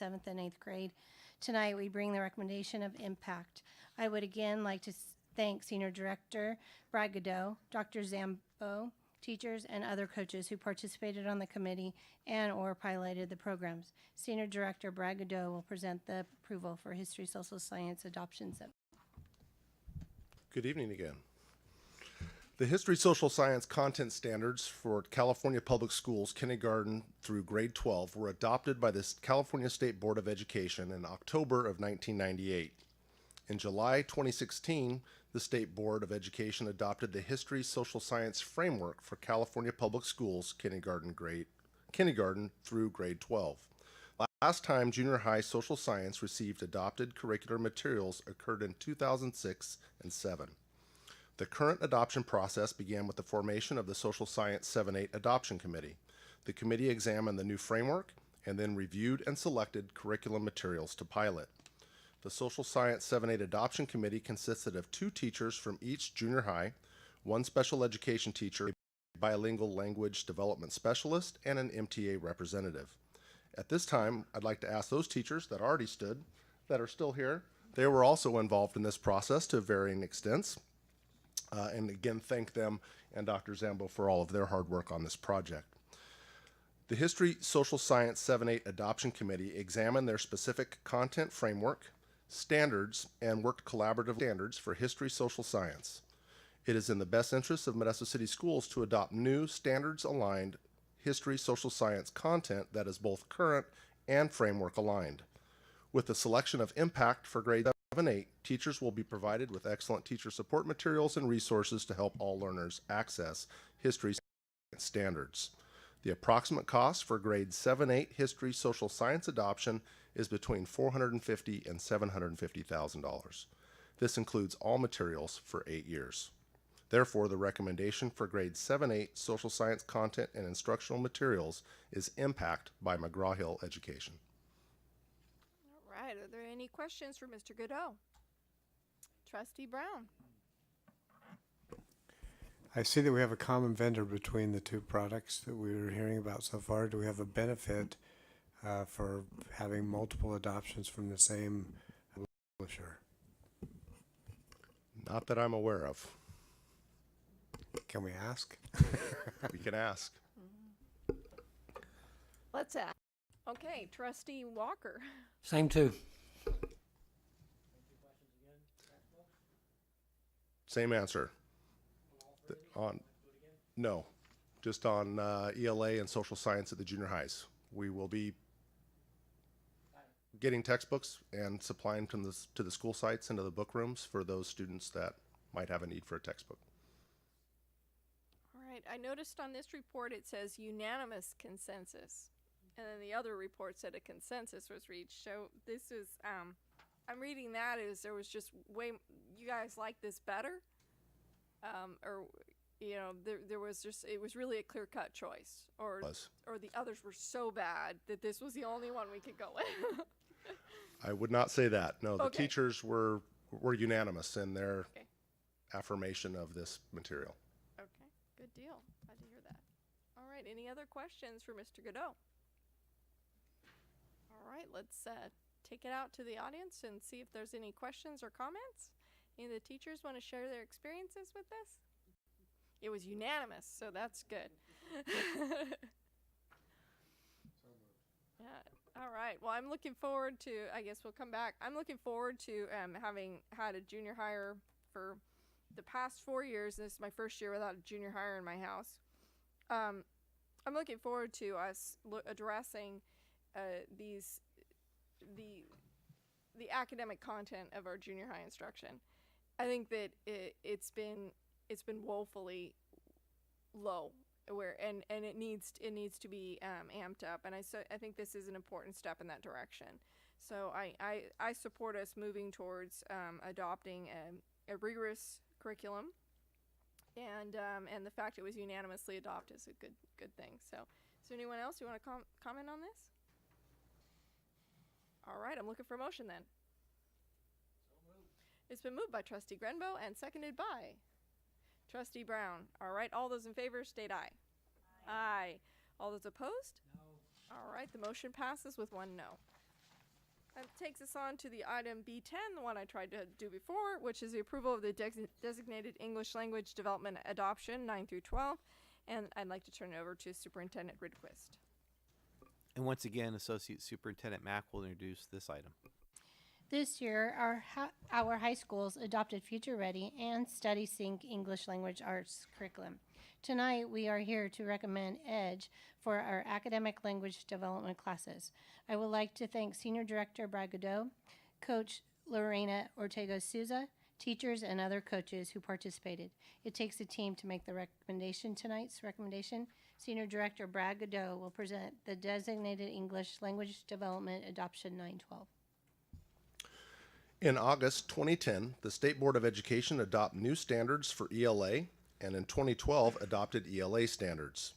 7th and 8th grade. Tonight, we bring the recommendation of impact. I would again like to thank Senior Director Brad Godot, Dr. Zambo, teachers, and other coaches who participated on the committee and or piloted the programs. Senior Director Brad Godot will present the approval for History, Social Science Adoption 7. Good evening again. The History Social Science content standards for California Public Schools kindergarten through grade 12 were adopted by the California State Board of Education in October of 1998. In July 2016, the State Board of Education adopted the History Social Science framework for California Public Schools kindergarten through grade 12. Last time junior high social science received adopted curricular materials occurred in 2006 and 7. The current adoption process began with the formation of the Social Science 7-8 Adoption Committee. The committee examined the new framework and then reviewed and selected curriculum materials to pilot. The Social Science 7-8 Adoption Committee consisted of 2 teachers from each junior high, 1 special education teacher, a bilingual language development specialist, and an MTA representative. At this time, I'd like to ask those teachers that already stood, that are still here, they were also involved in this process to varying extents. And again, thank them and Dr. Zambo for all of their hard work on this project. The History Social Science 7-8 Adoption Committee examined their specific content framework, standards, and worked collaborative standards for history social science. It is in the best interest of Modesto City Schools to adopt new standards-aligned history social science content that is both current and framework aligned. With the selection of impact for grade 7-8, teachers will be provided with excellent teacher support materials and resources to help all learners access history standards. The approximate cost for grade 7-8 history social science adoption is between $450,000 and $750,000. This includes all materials for 8 years. Therefore, the recommendation for grade 7-8 social science content and instructional materials is Impact by McGraw-Hill Education. All right. Are there any questions for Mr. Godot? Trustee Brown. I see that we have a common vendor between the two products that we were hearing about so far. Do we have a benefit for having multiple adoptions from the same publisher? Not that I'm aware of. Can we ask? We can ask. Let's ask. Okay, Trustee Walker. Same two. Same answer. No, just on ELA and social science at the junior highs. We will be getting textbooks and supplying them to the school sites and to the book rooms for those students that might have a need for a textbook. All right. I noticed on this report it says unanimous consensus, and then the other report said a consensus was reached. So this is, I'm reading that as there was just you guys like this better, or you know, there was just, it was really a clear-cut choice, or the others were so bad that this was the only one we could go with. I would not say that. No, the Okay. teachers were unanimous in their affirmation of this material. Okay, good deal. Glad to hear that. All right, any other questions for Mr. Godot? All right, let's take it out to the audience and see if there's any questions or comments. Any of the teachers want to share their experiences with this? It was unanimous, so that's good. Yeah. All right. Well, I'm looking forward to, I guess we'll come back. I'm looking forward to having had a junior hire for the past 4 years. This is my first year without a junior hire in my house. I'm looking forward to us addressing the academic content of our junior high instruction. I think that it's been woefully low, and it needs to be amped up, and I think this is an important step in that direction. So I support us moving towards adopting a rigorous curriculum, and the fact it was unanimously adopted is a good thing. So is there anyone else who want to comment on this? All right, I'm looking for a motion then. It's been moved by Trustee Grenbow and seconded by Trustee Brown. All right, all those in favor state aye. Aye. All those opposed? No. All right, the motion passes with 1 no. That takes us on to the item B10, the one I tried to do before, which is the approval of the designated English language development adoption 9 through 12. And I'd like to turn it over to Superintendent Ridquist. And once again, Associate Superintendent Mack will introduce this item. This year, our high schools adopted Future Ready and Study Sync English Language Arts curriculum. Tonight, we are here to recommend EDGE for our academic language development classes. I would like to thank Senior Director Brad Godot, Coach Lorena Ortega-Souza, teachers, and other coaches who participated. It takes a team to make the recommendation. Tonight's recommendation, Senior Director Brad Godot will present the Designated English Language Development Adoption 912. In August 2010, the State Board of Education adopted new standards for ELA, and in 2012 adopted ELA standards.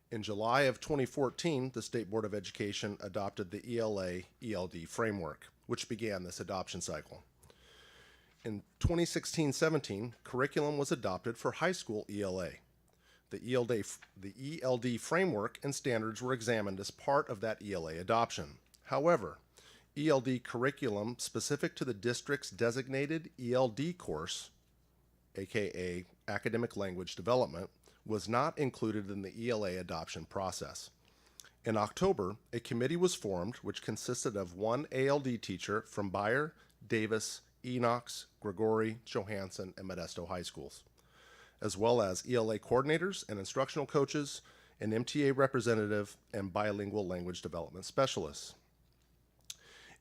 In July of 2014, the State Board of Education adopted the ELA-ELD framework, which began this adoption cycle. In 2016-17, curriculum was adopted for high school ELA. The ELD framework and standards were examined as part of that ELA adoption. However, ELD curriculum specific to the district's designated ELD course, aka Academic Language Development, was not included in the ELA adoption process. In October, a committee was formed which consisted of one ALD teacher from Bayer, Davis, Enox, Grigori, Johansson, and Modesto high schools, as well as ELA coordinators and instructional coaches, an MTA representative, and bilingual language development specialists.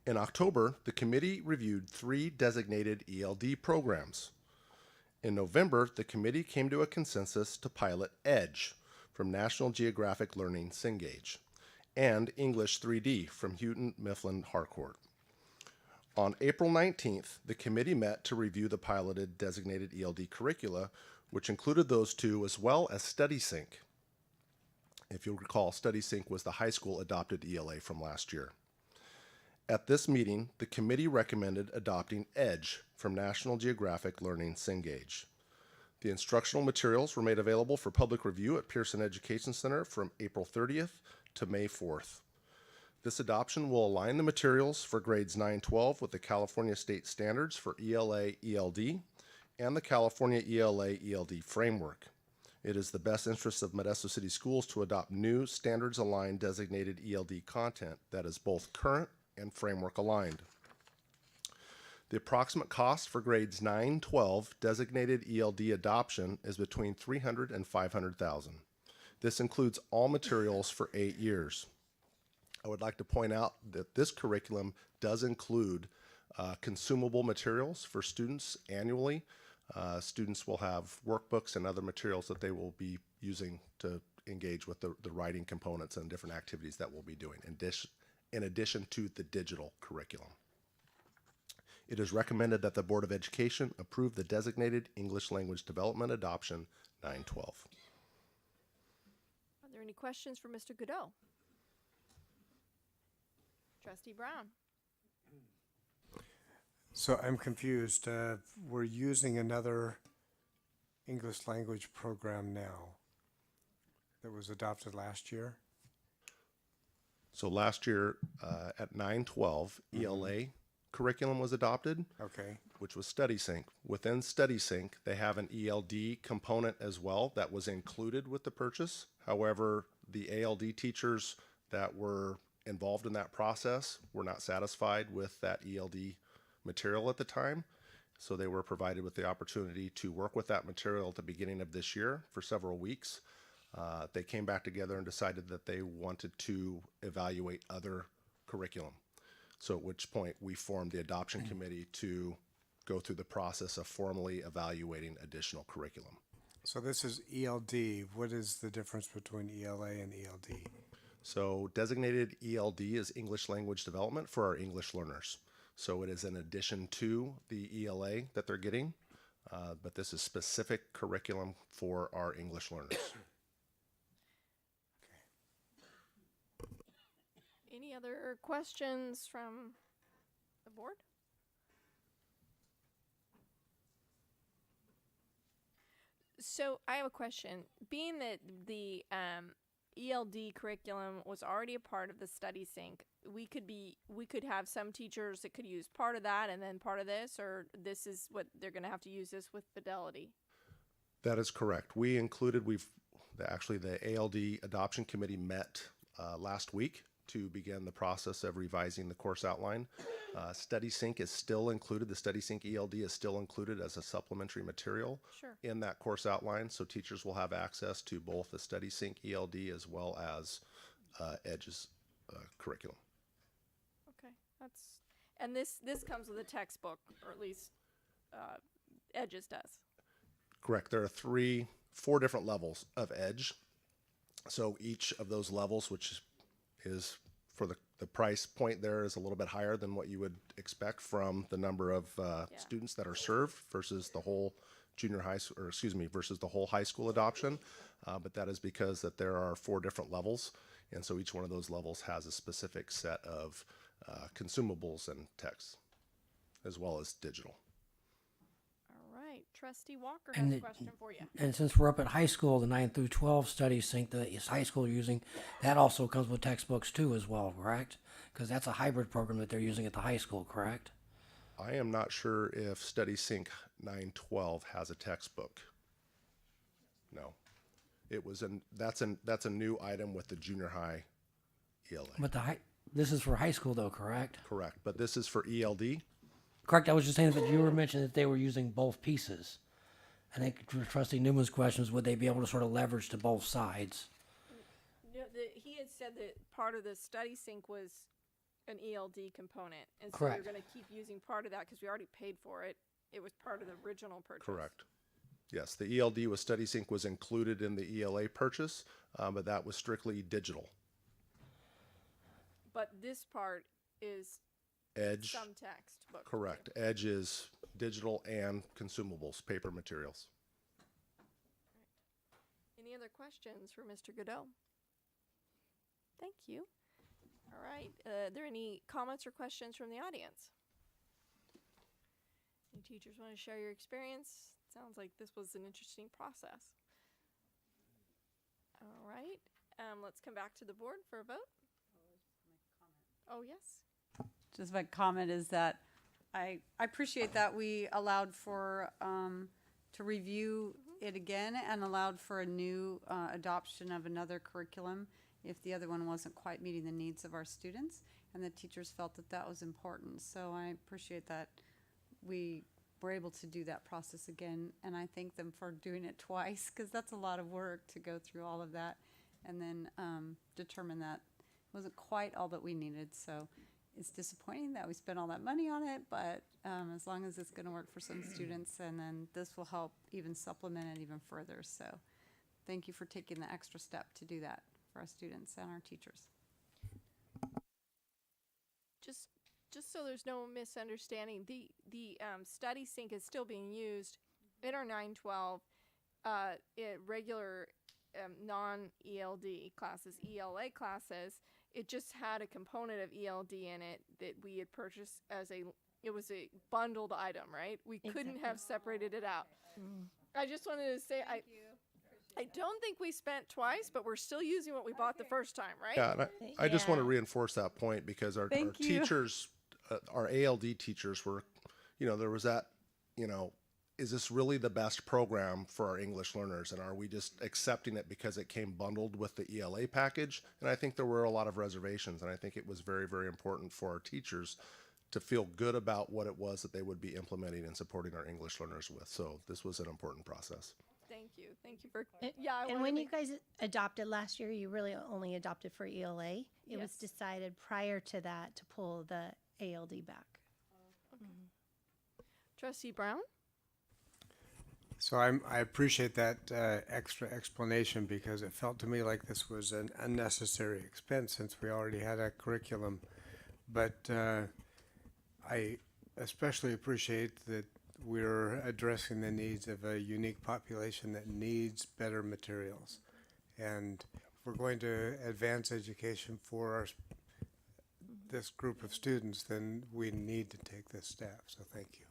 In October, the committee reviewed 3 designated ELD programs. In November, the committee came to a consensus to pilot EDGE from National Geographic Learning Cengage, and English 3D from Houghton Mifflin Harcourt. On April 19th, the committee met to review the piloted designated ELD curricula, which included those two as well as StudySync. If you'll recall, StudySync was the high school adopted ELA from last year. At this meeting, the committee recommended adopting EDGE from National Geographic Learning Cengage. The instructional materials were made available for public review at Pearson Education Center from April 30th to May 4th. This adoption will align the materials for grades 9-12 with the California State Standards for ELA ELD and the California ELA ELD framework. It is the best interest of Modesto City Schools to adopt new standards-aligned designated ELD content that is both current and framework aligned. The approximate cost for grades 9-12 designated ELD adoption is between $300,000 and $500,000. This includes all materials for 8 years. I would like to point out that this curriculum does include consumable materials for students annually. Students will have workbooks and other materials that they will be using to engage with the writing components and different activities that we'll be doing in addition to the digital curriculum. It is recommended that the Board of Education approve the designated English language development adoption 9-12. Are there any questions for Mr. Godot? Trustee Brown. So I'm confused. We're using another English language program now that was adopted last year. So last year at 9-12, ELA curriculum was adopted, Okay. which was StudySync. Within StudySync, they have an ELD component as well that was included with the purchase. However, the ALD teachers that were involved in that process were not satisfied with that ELD material at the time. So they were provided with the opportunity to work with that material at the beginning of this year for several weeks. They came back together and decided that they wanted to evaluate other curriculum. So at which point we formed the adoption committee to go through the process of formally evaluating additional curriculum. So this is ELD. What is the difference between ELA and ELD? So designated ELD is English language development for our English learners. So it is in addition to the ELA that they're getting, but this is specific curriculum for our English learners. Any other questions from the board? So I have a question. Being that the ELD curriculum was already a part of the StudySync, we could have some teachers that could use part of that and then part of this, or this is what they're going to have to use this with Fidelity. That is correct. We included, the ALD adoption committee met last week to begin the process of revising the course outline. StudySync is still included. The StudySync ELD is still included as a supplementary material in that course outline. So teachers will have access to both the StudySync ELD as well as EDGE's curriculum. Okay, and this comes with a textbook, or at least EDGE's does. Correct. There are 4 different levels of EDGE. So each of those levels, which is for the price point there, is a little bit higher than what you would expect from the number of students that are served versus the whole versus the whole high school adoption. But that is because that there are 4 different levels. And so each one of those levels has a specific set of consumables and texts, as well as digital. All right, Trustee Walker And has a question for you. And since we're up at high school, the 9 through 12 StudySync that is high school using, that also comes with textbooks too as well, correct? Because that's a hybrid program that they're using at the high school, correct? I am not sure if StudySync 912 has a textbook. No. That's a new item with the junior high ELA. But this is for high school though, correct? Correct. But this is for ELD? Correct. I was just saying that you were mentioning that they were using both pieces. I think Trustee Newman's question was, would they be able to sort of leverage to both sides? No, he had said that part of the StudySync was an ELD component, and so Correct. we're going to keep using part of that because we already paid for it. It was part of the original purchase. Correct. Yes, the ELD with StudySync was included in the ELA purchase, but that was strictly digital. But this part is Edge, some textbook. correct. Edge is digital and consumables, paper materials. Any other questions for Mr. Godot? Thank you. All right. Are there any comments or questions from the audience? Any teachers want to share your experience? Sounds like this was an interesting process. All right. Let's come back to the board for a vote. Oh, yes. Just my comment is that I appreciate that we allowed for, to review it again and allowed for a new adoption of another curriculum if the other one wasn't quite meeting the needs of our students, and the teachers felt that that was important. So I appreciate that we were able to do that process again, and I thank them for doing it twice, because that's a lot of work to go through all of that and then determine that it wasn't quite all that we needed. So it's disappointing that we spent all that money on it, but as long as it's going to work for some students, and then this will help even supplement it even further. So thank you for taking the extra step to do that for our students and our teachers. Just so there's no misunderstanding, the StudySync is still being used in our 912 regular non-ELD classes, ELA classes. It just had a component of ELD in it that we had purchased as it was a bundled item, right? We couldn't have separated it out. I just wanted to say, I don't think we spent twice, but we're still using what we bought the first time, right? Yeah, and I just want to reinforce that point, because our teachers, our ALD teachers were, there was that, is this really the best program for our English learners? And are we just accepting it because it came bundled with the ELA package? And I think there were a lot of reservations, and I think it was very, very important for our teachers to feel good about what it was that they would be implementing and supporting our English learners with. So this was an important process. Thank you. Thank you for, And when you guys adopted last year, you really only adopted for ELA. It was decided prior to that to pull the ALD back. Trustee Brown? So I appreciate that extra explanation, because it felt to me like this was an unnecessary expense since we already had a curriculum. But I especially appreciate that we're addressing the needs of a unique population that needs better materials. And if we're going to advance education for this group of students, then we need to take this step. So thank you.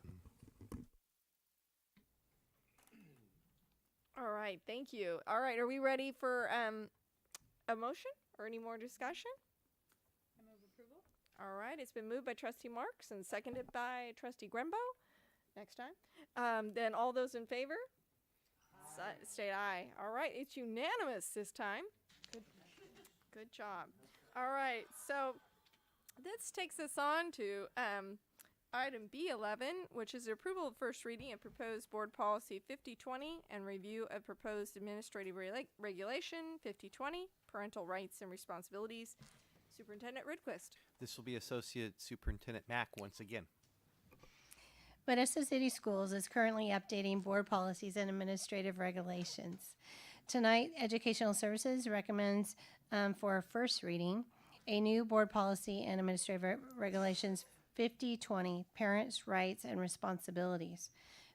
All right, thank you. All right, are we ready for a motion or any more discussion? I move approval. All right, it's been moved by Trustee Marks and seconded by Trustee Grembo. Next time. Then all those in favor? State aye. All right, it's unanimous this time. Good job. All right, so this takes us on to item B11, which is the approval of first reading of proposed board policy 5020 and review of proposed administrative regulation 5020, parental rights and responsibilities. Superintendent Ridquist. This will be Associate Superintendent Mack once again. Modesto City Schools is currently updating board policies and administrative regulations. Tonight, Educational Services recommends for first reading a new board policy and administrative regulations 5020, Parents' Rights and Responsibilities.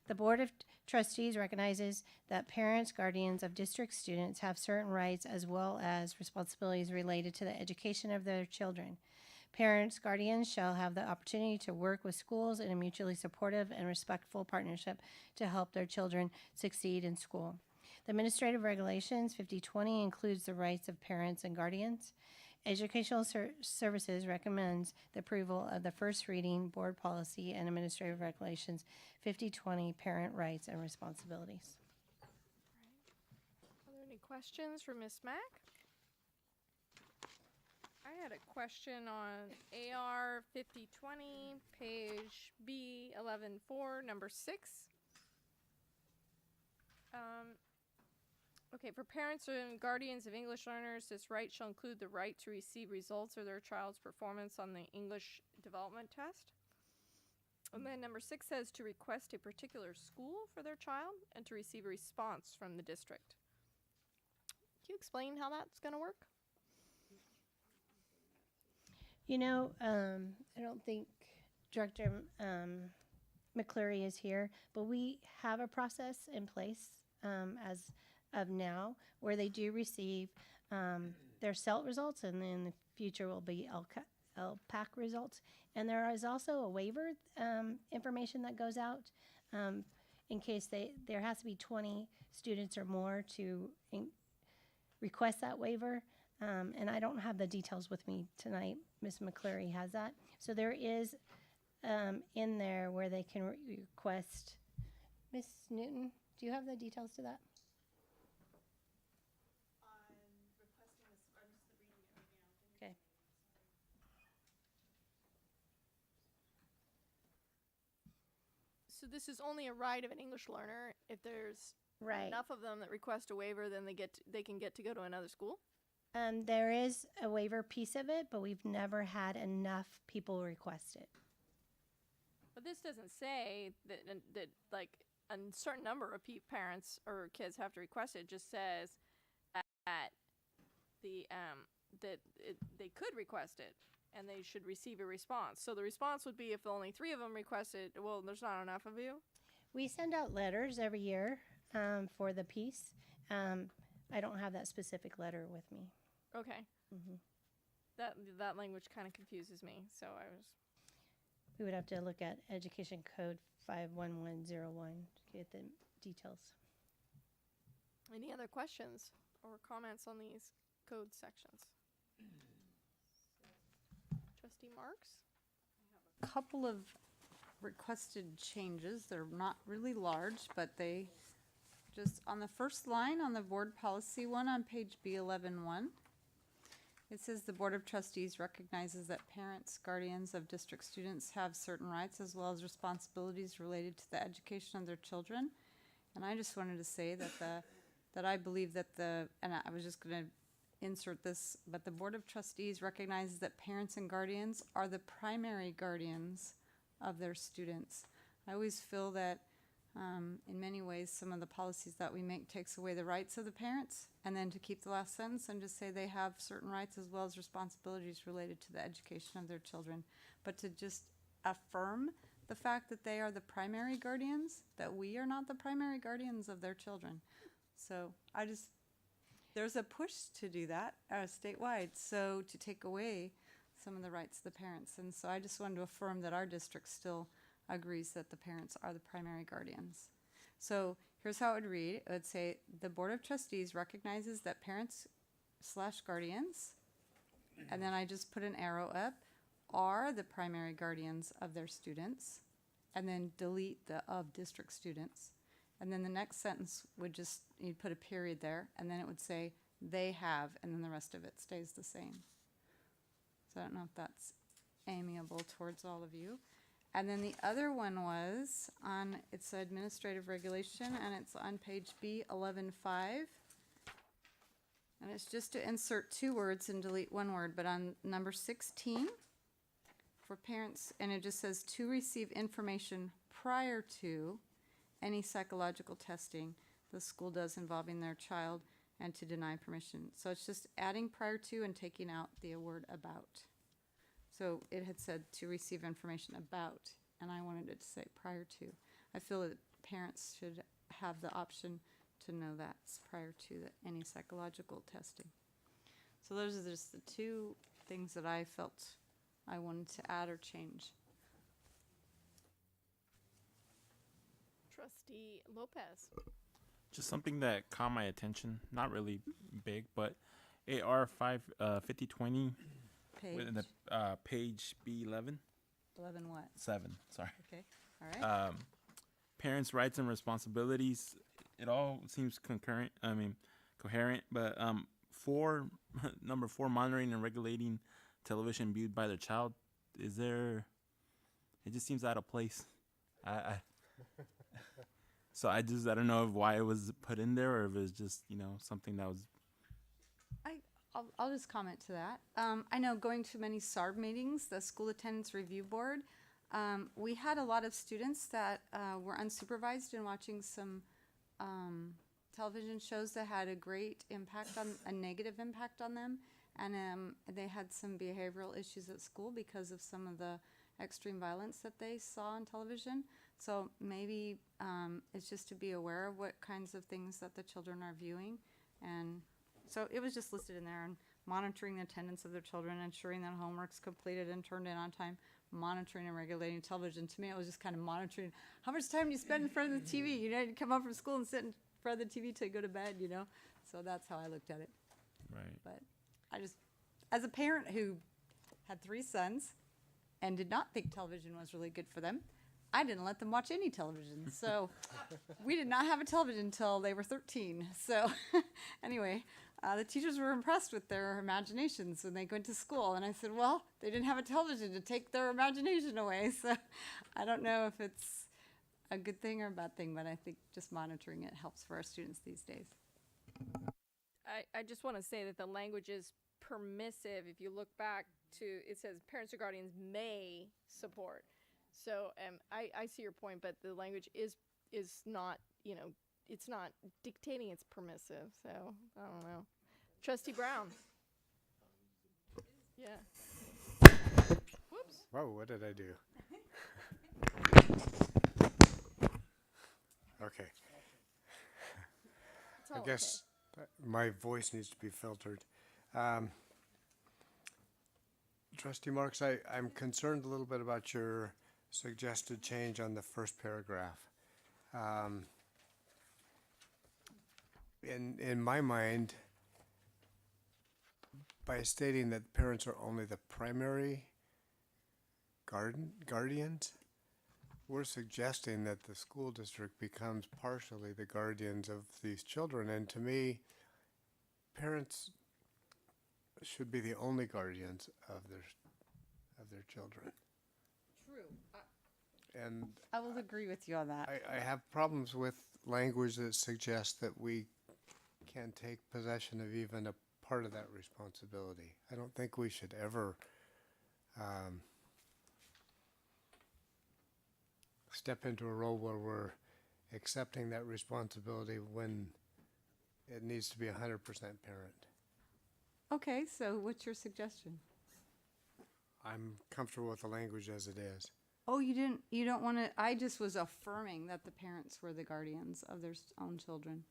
The Board of Trustees recognizes that parents, guardians of district students have certain rights as well as responsibilities related to the education of their children. Parents, guardians shall have the opportunity to work with schools in a mutually supportive and respectful partnership to help their children succeed in school. The Administrative Regulations 5020 includes the rights of parents and guardians. Educational Services recommends the approval of the first reading board policy and administrative regulations 5020, Parent Rights and Responsibilities. Are there any questions for Ms. Mack? I had a question on AR 5020, page B114, number 6. Okay, for parents and guardians of English learners, this right shall include the right to receive results of their child's performance on the English development test. And then number 6 says to request a particular school for their child and to receive a response from the district. Can you explain how that's going to work? You know, I don't think Director McCleary is here, but we have a process in place as of now where they do receive their CELT results, and then in the future will be LPAC results. And there is also a waiver information that goes out in case there has to be 20 students or more to request that waiver. And I don't have the details with me tonight. Ms. McCleary has that. So there is in there where they can request. Ms. Newton, do you have the details to that? Okay. So this is only a right of an English learner. If there's Right. enough of them that request a waiver, then they can get to go to another school. There is a waiver piece of it, but we've never had enough people request it. But this doesn't say that like a certain number of parents or kids have to request it. It just says that they could request it and they should receive a response. So the response would be if only 3 of them requested, well, there's not enough of you. We send out letters every year for the piece. I don't have that specific letter with me. Okay. Mm-hmm. That language kind of confuses me. So I was. We would have to look at Education Code 51101 to get the details. Any other questions or comments on these code sections? Trustee Marks? A couple of requested changes. They're not really large, but they just on the first line on the board policy one on page B11.1. It says the Board of Trustees recognizes that parents, guardians of district students have certain rights as well as responsibilities related to the education of their children. And I just wanted to say that I believe that and I was just going to insert this, but the Board of Trustees recognizes that parents and guardians are the primary guardians of their students. I always feel that in many ways, some of the policies that we make takes away the rights of the parents, and then to keep the last sentence and just say they have certain rights as well as responsibilities related to the education of their children. But to just affirm the fact that they are the primary guardians, that we are not the primary guardians of their children. So there's a push to do that statewide, so to take away some of the rights of the parents. And so I just wanted to affirm that our district still agrees that the parents are the primary guardians. So here's how it would read. It would say the Board of Trustees recognizes that parents/guardians, and then I just put an arrow up, are the primary guardians of their students, and then delete the of district students. And then the next sentence would just, you'd put a period there, and then it would say they have, and then the rest of it stays the same. So I don't know if that's amiable towards all of you. And then the other one was it's administrative regulation, and it's on page B11.5. And it's just to insert 2 words and delete 1 word, but on number 16, for parents, and it just says to receive information prior to any psychological testing the school does involving their child and to deny permission. So it's just adding prior to and taking out the word about. So it had said to receive information about, and I wanted it to say prior to. I feel that parents should have the option to know that's prior to any psychological testing. So those are just the 2 things that I felt I wanted to add or change. Trustee Lopez. Just something that caught my attention, not really big, but AR 5020 within the page B11. 11 what? 7, sorry. Okay, all right. Parents' rights and responsibilities, it all seems coherent, but number 4, monitoring and regulating television viewed by the child, it just seems out of place. So I don't know why it was put in there, or if it's just, something that was. I'll just comment to that. I know going to many SARB meetings, the School Attendance Review Board, We had a lot of students that were unsupervised and watching some television shows that had a great impact on a negative impact on them, and they had some behavioral issues at school because of some of the extreme violence that they saw on television. So maybe it's just to be aware of what kinds of things that the children are viewing, and so it was just listed in there, and monitoring the attendance of their children, ensuring that homework's completed and turned in on time, monitoring and regulating television. To me, it was just kind of monitoring how much time do you spend in front of the TV. You know, you come home from school and sit in front of the TV till you go to bed, you know. So that's how I looked at it. Right. But I just, as a parent who had 3 sons and did not think television was really good for them, I didn't let them watch any television. So we did not have a television until they were 13. So anyway, the teachers were impressed with their imaginations when they went to school. And I said, well, they didn't have a television to take their imagination away. So I don't know if it's a good thing or a bad thing, but I think just monitoring it helps for our students these days. I just want to say that the language is permissive. If you look back to, it says parents or guardians may support. So I see your point, but the language is not, you know, it's not dictating, it's permissive. So I don't know. Trustee Brown. Yeah. Whoops. Whoa, what did I do? Okay. It's I all guess my voice needs to be filtered. Trustee Marks, I'm concerned a little bit about your suggested change on the first paragraph. In my mind, by stating that parents are only the primary guardians, we're suggesting that the school district becomes partially the guardians of these children. And to me, parents should be the only guardians of their children. True. And I will agree with you on that. I have problems with language that suggests that we can take possession of even a part of that responsibility. I don't think we should ever step into a role where we're accepting that responsibility when it needs to be 100% parent. Okay, so what's your suggestion? I'm comfortable with the language as it is. Oh, you don't want to, I just was affirming that the parents were the guardians of their own children.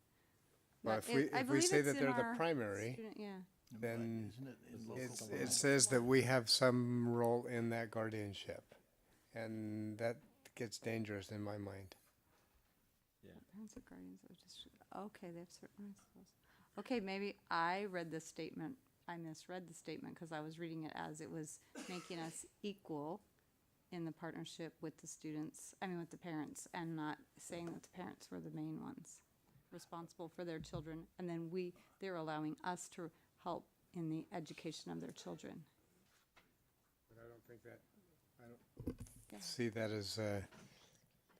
Well, But if we say it's that in they're the our primary, student- yeah. then it says that we have some role in that guardianship. And that gets dangerous in my mind. Parents are guardians of district. Okay, they have certain rights. Okay, maybe I read this statement. I misread the statement because I was reading it as it was making us equal in the partnership with the students, with the parents, and not saying that the parents were the main ones responsible for their children, and then they're allowing us to help in the education of their children. But I don't think that, I don't see that as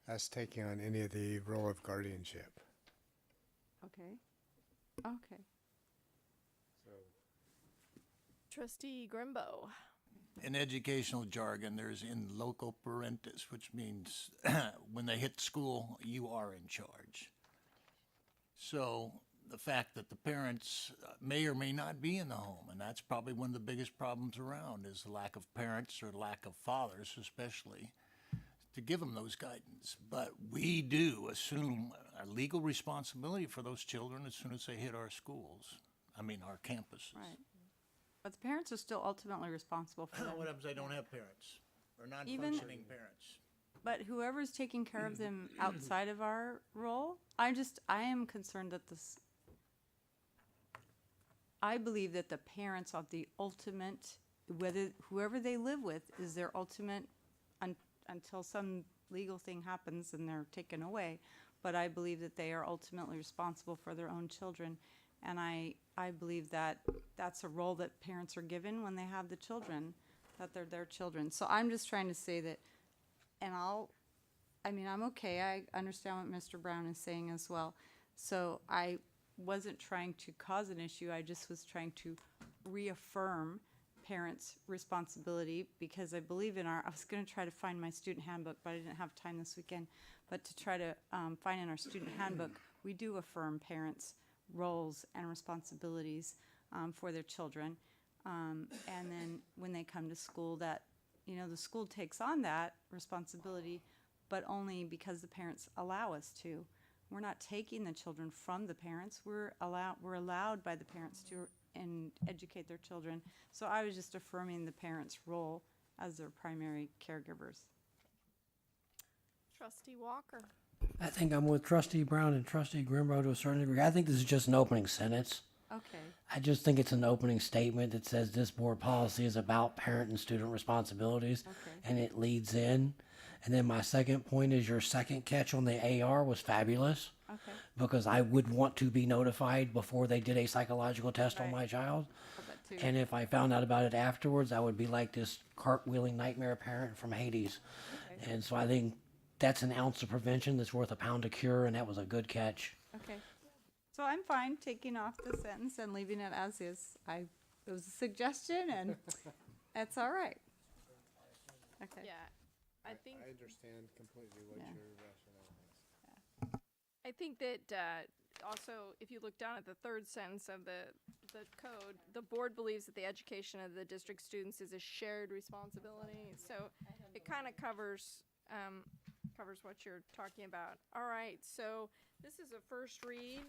us taking on any of the role of guardianship. Okay. Okay. Trustee Grimbo. In educational jargon, there's in loco parentis, which means when they hit school, you are in charge. So the fact that the parents may or may not be in the home, and that's probably one of the biggest problems around, is the lack of parents or lack of fathers especially, to give them those guidance. But we do assume a legal responsibility for those children as soon as they hit our schools, our campuses. Right. But the parents are still ultimately responsible for them. What happens if they don't have parents or Even- parents? But whoever's taking care of them outside of our role, I am concerned that I believe that the parents are the ultimate, whoever they live with is their ultimate until some legal thing happens and they're taken away. But I believe that they are ultimately responsible for their own children. And I believe that that's a role that parents are given when they have the children, that they're their children. So I'm just trying to say that, and I'm okay. I understand what Mr. Brown is saying as well. So I wasn't trying to cause an issue. I just was trying to reaffirm parents' responsibility, because I believe I was going to try to find my student handbook, but I didn't have time this weekend, but to try to find in our student handbook, we do affirm parents' roles and responsibilities for their children. And then when they come to school, that, the school takes on that responsibility, but only because the parents allow us to. We're not taking the children from the parents. We're allowed by the parents to educate their children. So I was just affirming the parents' role as their primary caregivers. Trustee Walker. I think I'm with Trustee Brown and Trustee Grimbo to a certain degree. I think this is just an opening sentence. Okay. I just think it's an opening statement that says this board policy is about parent and student responsibilities, and it leads in. And then my second point is your second catch on the AR was fabulous, because I would want to be notified before they did a psychological test on my child. And if I found out about it afterwards, I would be like this cartwheeling nightmare parent from Hades. And so I think that's an ounce of prevention that's worth a pound of cure, and that was a good catch. Okay. So I'm fine taking off the sentence and leaving it as is. It was a suggestion, and that's all right. Okay. Yeah, I think. I understand completely what your rationale is. I think that also, if you look down at the third sentence of the code, the board believes that the education of the district students is a shared responsibility. So it kind of covers what you're talking about. All right, so this is a first read.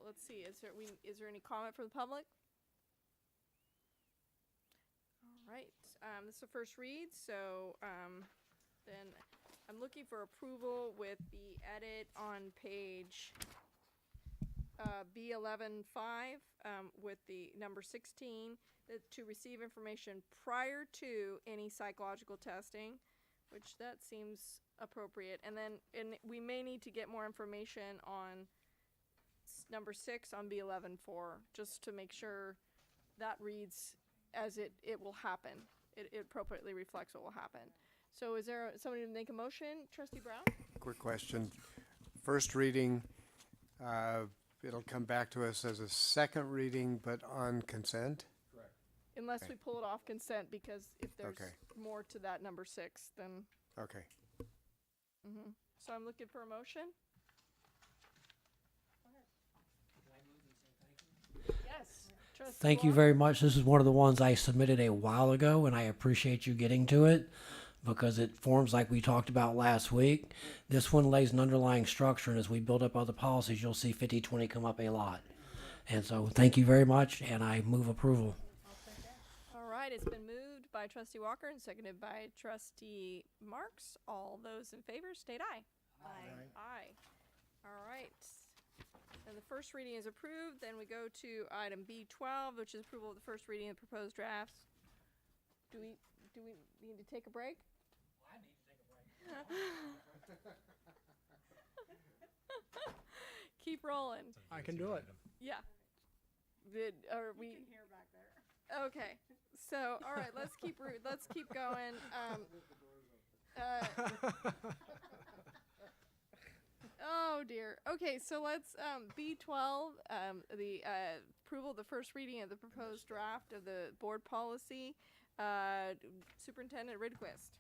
Let's see. Is there any comment from the public? All right. This is a first read, so then I'm looking for approval with the edit on page B11.5 with the number 16 to receive information prior to any psychological testing, which that seems appropriate. And then we may need to get more information on number 6 on B11.4 just to make sure that reads as it will happen. It appropriately reflects what will happen. So is there somebody to make a motion? Trustee Brown? Quick question. First reading, it'll come back to us as a second reading, but on consent? Correct. Unless we pull it off consent, because if there's more to that number 6, then. Okay. So I'm looking for a motion. Yes. Trustee Thank you Walker? very much. This is one of the ones I submitted a while ago, and I appreciate you getting to it because it forms like we talked about last week. This one lays an underlying structure, and as we build up other policies, you'll see 50/20 come up a lot. And so thank you very much, and I move approval. All right, it's been moved by Trustee Walker and seconded by Trustee Marks. All those in favor, state aye. Aye. Aye. All right. And the first reading is approved. Then we go to item B12, which is approval of the first reading of the proposed drafts. Do we need to take a break? I need to take a break. Keep rolling. I can do it. Yeah. Are we? You can hear back there. Okay. So, all right, let's keep going. Oh dear. Okay, so let's B12, the approval of the first reading of the proposed draft of the board policy. Superintendent Ridquist.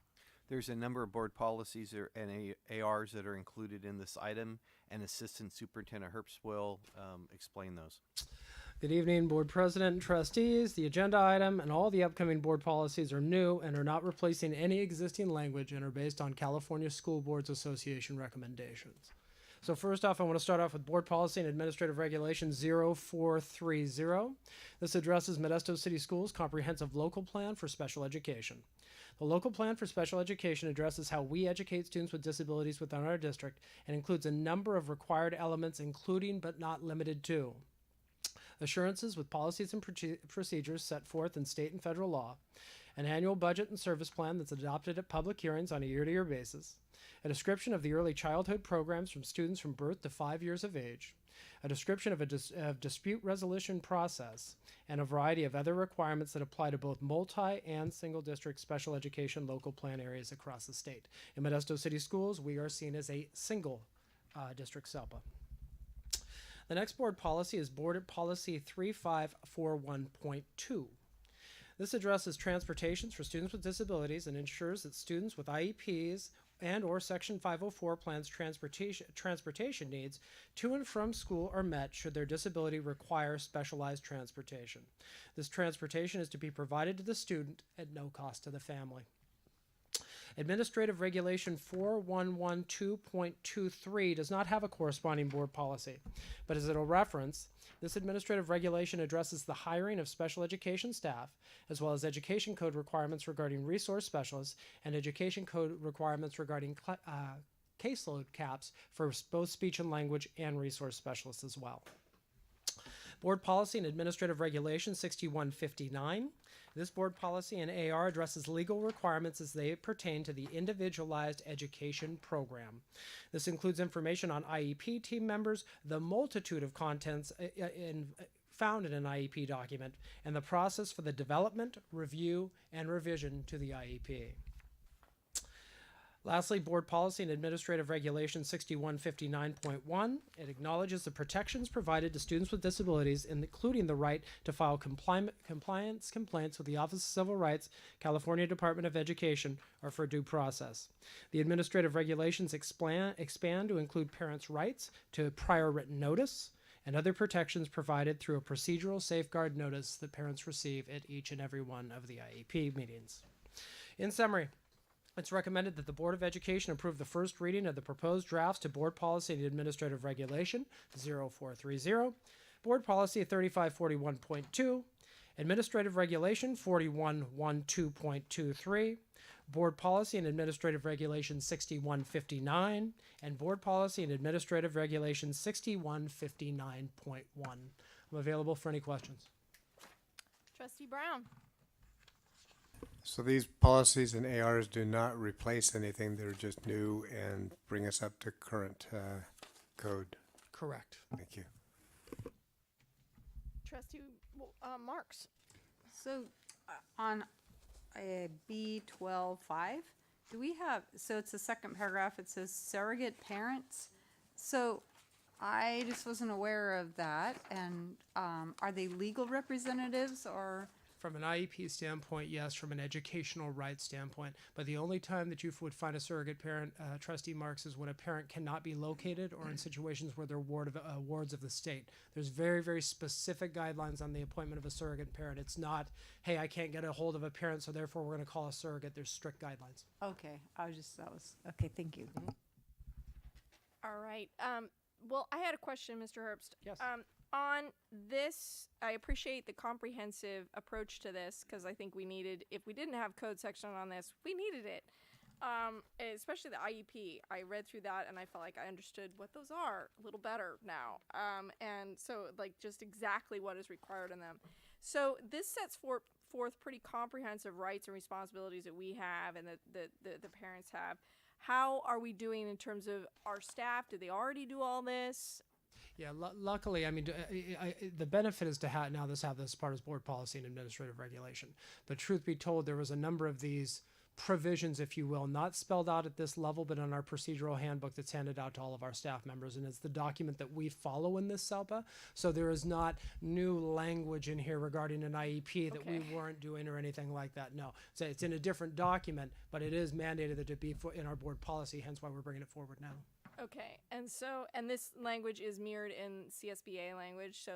There's a number of board policies and ARs that are included in this item, and Assistant Superintendent Herbst will explain those. Good evening, Board President and Trustees. The agenda item and all the upcoming board policies are new and are not replacing any existing language and are based on California School Boards Association recommendations. So first off, I want to start off with Board Policy and Administrative Regulation 0430. This addresses Modesto City Schools' comprehensive local plan for special education. The local plan for special education addresses how we educate students with disabilities within our district and includes a number of required elements, including but not limited to assurances with policies and procedures set forth in state and federal law, an annual budget and service plan that's adopted at public hearings on a year-to-year basis, a description of the early childhood programs from students from birth to 5 years of age, a description of a dispute resolution process, and a variety of other requirements that apply to both multi- and single-district special education local plan areas across the state. In Modesto City Schools, we are seen as a single district SELPA. The next board policy is Board Policy 3541.2. This addresses transportations for students with disabilities and ensures that students with IEPs and or Section 504 plans transportation needs to and from school are met should their disability require specialized transportation. This transportation is to be provided to the student at no cost to the family. Administrative Regulation 4112.23 does not have a corresponding board policy, but as it'll reference, this administrative regulation addresses the hiring of special education staff, as well as education code requirements regarding resource specialists and education code requirements regarding caseload caps for both speech and language and resource specialists as well. Board Policy and Administrative Regulation 6159. This board policy and AR addresses legal requirements as they pertain to the individualized education program. This includes information on IEP team members, the multitude of contents found in an IEP document, and the process for the development, review, and revision to the IEP. Lastly, Board Policy and Administrative Regulation 6159.1. It acknowledges the protections provided to students with disabilities, including the right to file compliance complaints with the Office of Civil Rights, California Department of Education, or for due process. The administrative regulations expand to include parents' rights to prior written notice and other protections provided through a procedural safeguard notice that parents receive at each and every one of the IEP meetings. In summary, it's recommended that the Board of Education approve the first reading of the proposed drafts to Board Policy and Administrative Regulation 0430, Board Policy 3541.2, Administrative Regulation 4112.23, Board Policy and Administrative Regulation 6159, and Board Policy and Administrative Regulation 6159.1. I'm available for any questions. Trustee Brown. So these policies and ARs do not replace anything, they're just new and bring us up to current code. Correct. Thank you. Trustee Marks. So on B12.5, do we have, so it's the second paragraph, it says surrogate parents. So I just wasn't aware of that. And are they legal representatives or? From an IEP standpoint, yes. From an educational rights standpoint, but the only time that you would find a surrogate parent, Trustee Marks, is when a parent cannot be located or in situations where they're wards of the state. There's very, very specific guidelines on the appointment of a surrogate parent. It's not, hey, I can't get a hold of a parent, so therefore we're going to call a surrogate. There's strict guidelines. Okay, okay, thank you. All right. Well, I had a question, Mr. Herbst. Yes. On this, I appreciate the comprehensive approach to this because I think we needed, if we didn't have code section on this, we needed it. Especially the IEP. I read through that and I felt like I understood what those are a little better now. And so like just exactly what is required in them. So this sets forth pretty comprehensive rights and responsibilities that we have and that the parents have. How are we doing in terms of our staff? Do they already do all this? Yeah, luckily, I mean, the benefit is to have this part as board policy and administrative regulation. But truth be told, there was a number of these provisions, if you will, not spelled out at this level, but in our procedural handbook that's handed out to all of our staff members. And it's the document that we follow in this SELPA. So there is not new language in here regarding an IEP that we weren't doing or anything like that. No, so it's in a different document, but it is mandated that it be in our board policy, hence why we're bringing it forward now. Okay, and this language is mirrored in CSBA language, so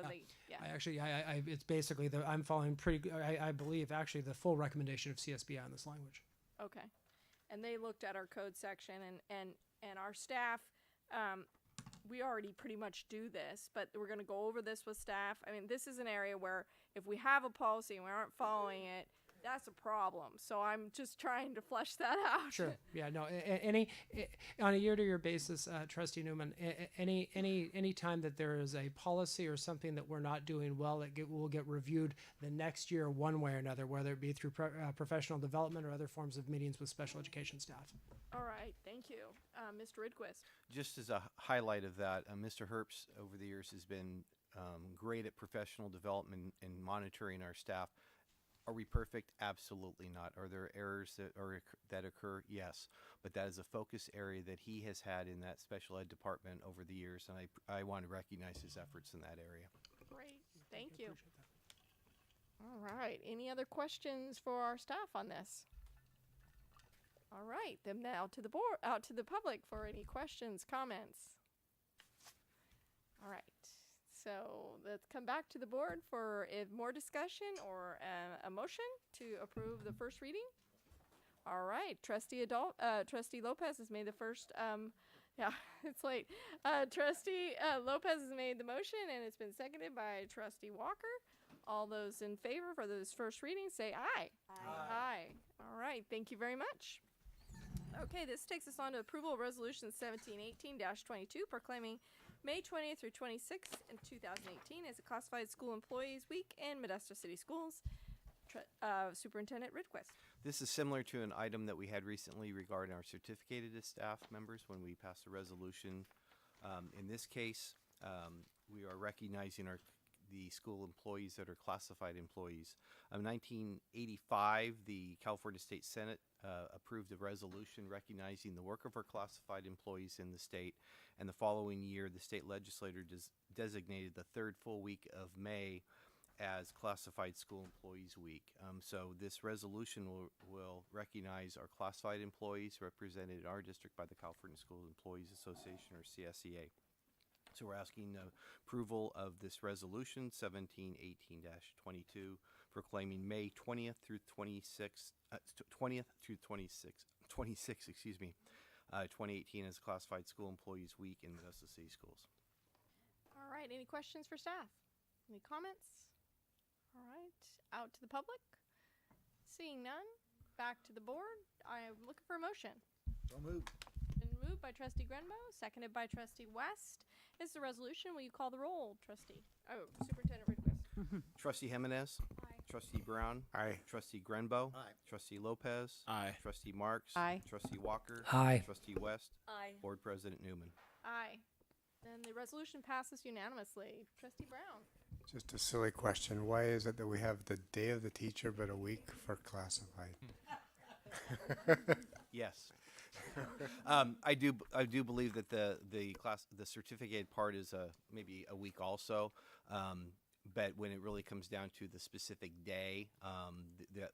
It's basically I'm following I believe actually the full recommendation of CSBI on this language. Okay, and they looked at our code section and our staff, we already pretty much do this, but we're going to go over this with staff. I mean, this is an area where if we have a policy and we aren't following it, that's a problem. So I'm just trying to flesh that out. Sure. Yeah. No. On a year-to-year basis, Trustee Newman, any time that there is a policy or something that we're not doing well, will get reviewed the next year one way or another, whether it be through professional development or other forms of meetings with special education staff. All right. Thank you, Mr. Ridquist. Just as a highlight of that, Mr. Herbst over the years has been great at professional development and monitoring our staff. Are we perfect? Absolutely not. Are there errors that occur? Yes. But that is a focus area that he has had in that special ed department over the years, and I want to recognize his efforts in that area. Great. Thank you. All right. Any other questions for our staff on this? All right. Then now to the board, out to the public for any questions, comments. All right. So let's come back to the board for more discussion or a motion to approve the first reading. All right. Trustee Lopez has made the first. Yeah, it's late. Trustee Lopez has made the motion, and it's been seconded by Trustee Walker. All those in favor for those first readings, say aye. Aye. All right. Thank you very much. Okay, this takes us on to approval of Resolution 1718-22, proclaiming May 20th through 26th in 2018 as a Classified School Employees Week in Modesto City Schools. Superintendent Ridquist. This is similar to an item that we had recently regarding our certificated staff members when we passed a resolution. In this case, we are recognizing the school employees that are classified employees. In 1985, the California State Senate approved a resolution recognizing the work of our classified employees in the state, and the following year, the state legislature designated the third full week of May as Classified School Employees Week. So this resolution will recognize our classified employees represented in our district by the California School Employees Association, or CSEA. So we're asking approval of this resolution 1718-22, proclaiming May 20th through 26th, 2018 as Classified School Employees Week in Modesto City Schools. All right. Any questions for staff? Any comments? All right. Out to the public? Seeing none. Back to the board. I am looking for a motion. So moved. Been moved by Trustee Grenbo, seconded by Trustee West. It's the resolution. Will you call the roll, Trustee? Oh, Superintendent Ridquist. Trustee Jimenez. Aye. Trustee Brown. Aye. Trustee Grenbo. Aye. Trustee Lopez. Aye. Trustee Marks. Aye. Trustee Walker. Aye. Trustee West. Aye. Board President Newman. Aye. Then the resolution passes unanimously. Trustee Brown. Just a silly question. Why is it that we have the day of the teacher but a week for classified? Yes. I do believe that the certificated part is maybe a week also, but when it really comes down to the specific day,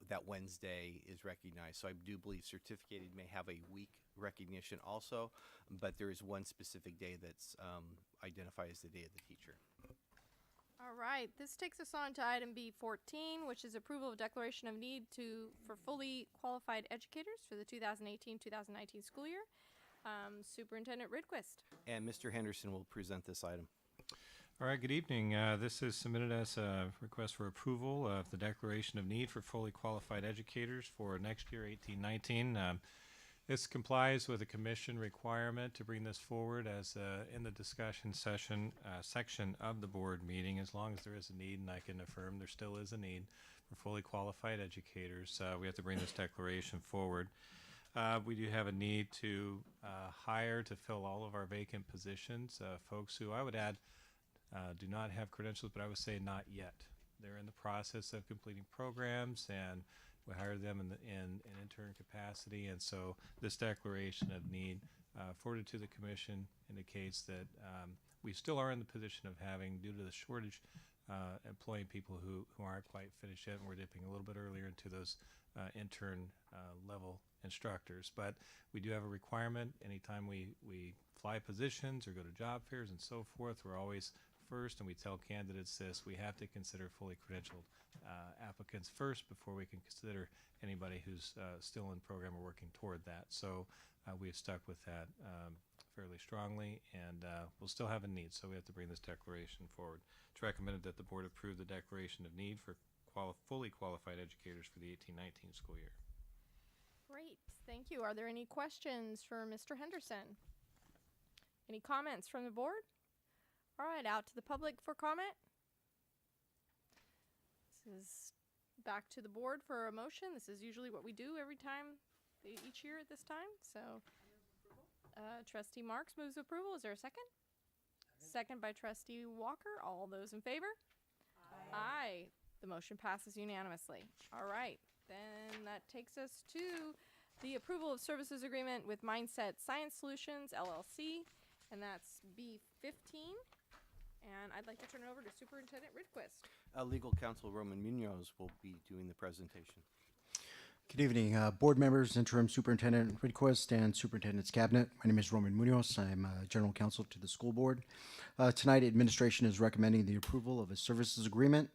that Wednesday is recognized. So I do believe certificated may have a week recognition also, but there is one specific day that's identified as the day of the teacher. All right. This takes us on to item B14, which is approval of declaration of need for fully qualified educators for the 2018-2019 school year. Superintendent Ridquist. And Mr. Henderson will present this item. All right, good evening. This is submitted as a request for approval of the declaration of need for fully qualified educators for next year, 18-19. This complies with a commission requirement to bring this forward as in the discussion section of the board meeting, as long as there is a need, and I can affirm there still is a need for fully qualified educators. We have to bring this declaration forward. We do have a need to hire to fill all of our vacant positions, folks who I would add do not have credentials, but I would say not yet. They're in the process of completing programs, and we hire them in an intern capacity, and so this declaration of need forwarded to the commission indicates that we still are in the position of having, due to the shortage, employing people who aren't quite finished yet, and we're dipping a little bit earlier into those intern level instructors. But we do have a requirement anytime we fly positions or go to job fairs and so forth. We're always first, and we tell candidates this: we have to consider fully credentialed applicants first before we can consider anybody who's still in program or working toward that. So we have stuck with that fairly strongly, and we'll still have a need, so we have to bring this declaration forward. It's recommended that the board approve the declaration of need for fully qualified educators for the 18-19 school year. Great. Thank you. Are there any questions for Mr. Henderson? Any comments from the board? All right, out to the public for comment. This is back to the board for a motion. This is usually what we do every time, each year at this time. So, Trustee Marks moves approval. Is there a second? Second by Trustee Walker. All those in favor? Aye. The motion passes unanimously. All right, then that takes us to the approval of services agreement with Mindset Science Solutions, LLC, and that's B15. And I'd like to turn it over to Superintendent Ridquist. Legal counsel Roman Munoz will be doing the presentation. Good evening, board members, Interim Superintendent Ridquist, and Superintendent's Cabinet. My name is Roman Munoz. I'm General Counsel to the school board. Tonight, administration is recommending the approval of a services agreement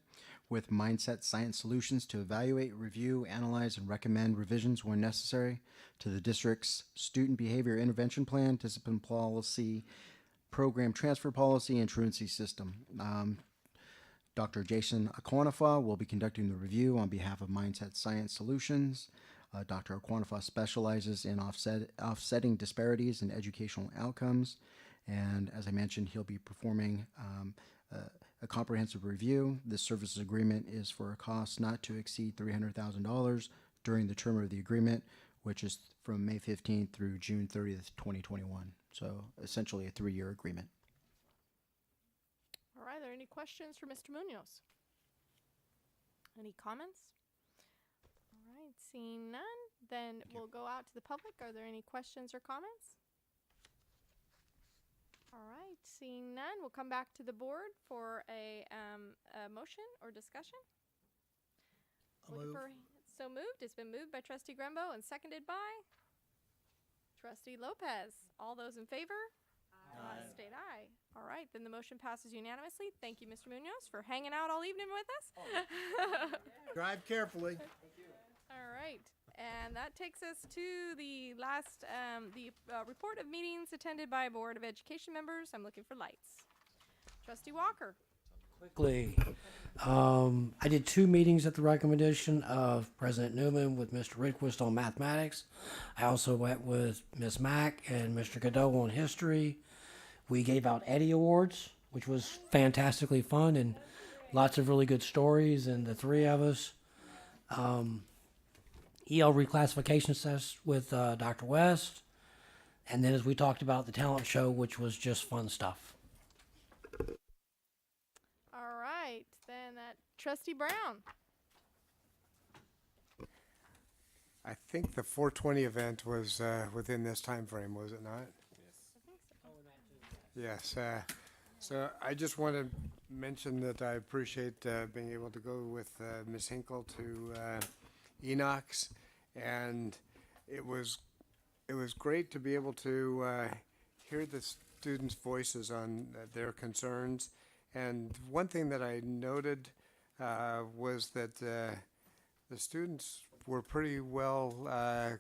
with Mindset Science Solutions to evaluate, review, analyze, and recommend revisions when necessary to the district's student behavior intervention plan, discipline policy, program transfer policy, and truancy system. Dr. Jason Aquanifa will be conducting the review on behalf of Mindset Science Solutions. Dr. Aquanifa specializes in offsetting disparities in educational outcomes. And as I mentioned, he'll be performing a comprehensive review. This services agreement is for a cost not to exceed $300,000 during the term of the agreement, which is from May 15th through June 30th, 2021. So essentially a 3-year agreement. All right, are there any questions for Mr. Munoz? Any comments? All right, seeing none, then we'll go out to the public. Are there any questions or comments? All right, seeing none, we'll come back to the board for a motion or discussion. So moved. It's been moved by Trustee Grembo and seconded by Trustee Lopez. All those in favor? State aye. All right, then the motion passes unanimously. Thank you, Mr. Munoz, for hanging out all evening with us. Drive carefully. All right, and that takes us to the last, report of meetings attended by Board of Education members. I'm looking for lights. Trustee Walker. Quickly, I did 2 meetings at the recommendation of President Newman with Mr. Ridquist on mathematics. I also met with Ms. Mack and Mr. Cadeau on history. We gave out Eddie Awards, which was fantastically fun and lots of really good stories. And the 3 of us, EL reclassification test with Dr. West. And then as we talked about the talent show, which was just fun stuff. All right, then Trustee Brown. I think the 420 event was within this time frame, was it not? Yes. So I just want to mention that I appreciate being able to go with Ms. Hinkle to Enoch's, and it was great to be able to hear the students' voices on their concerns. And one thing that I noted was that the students were pretty well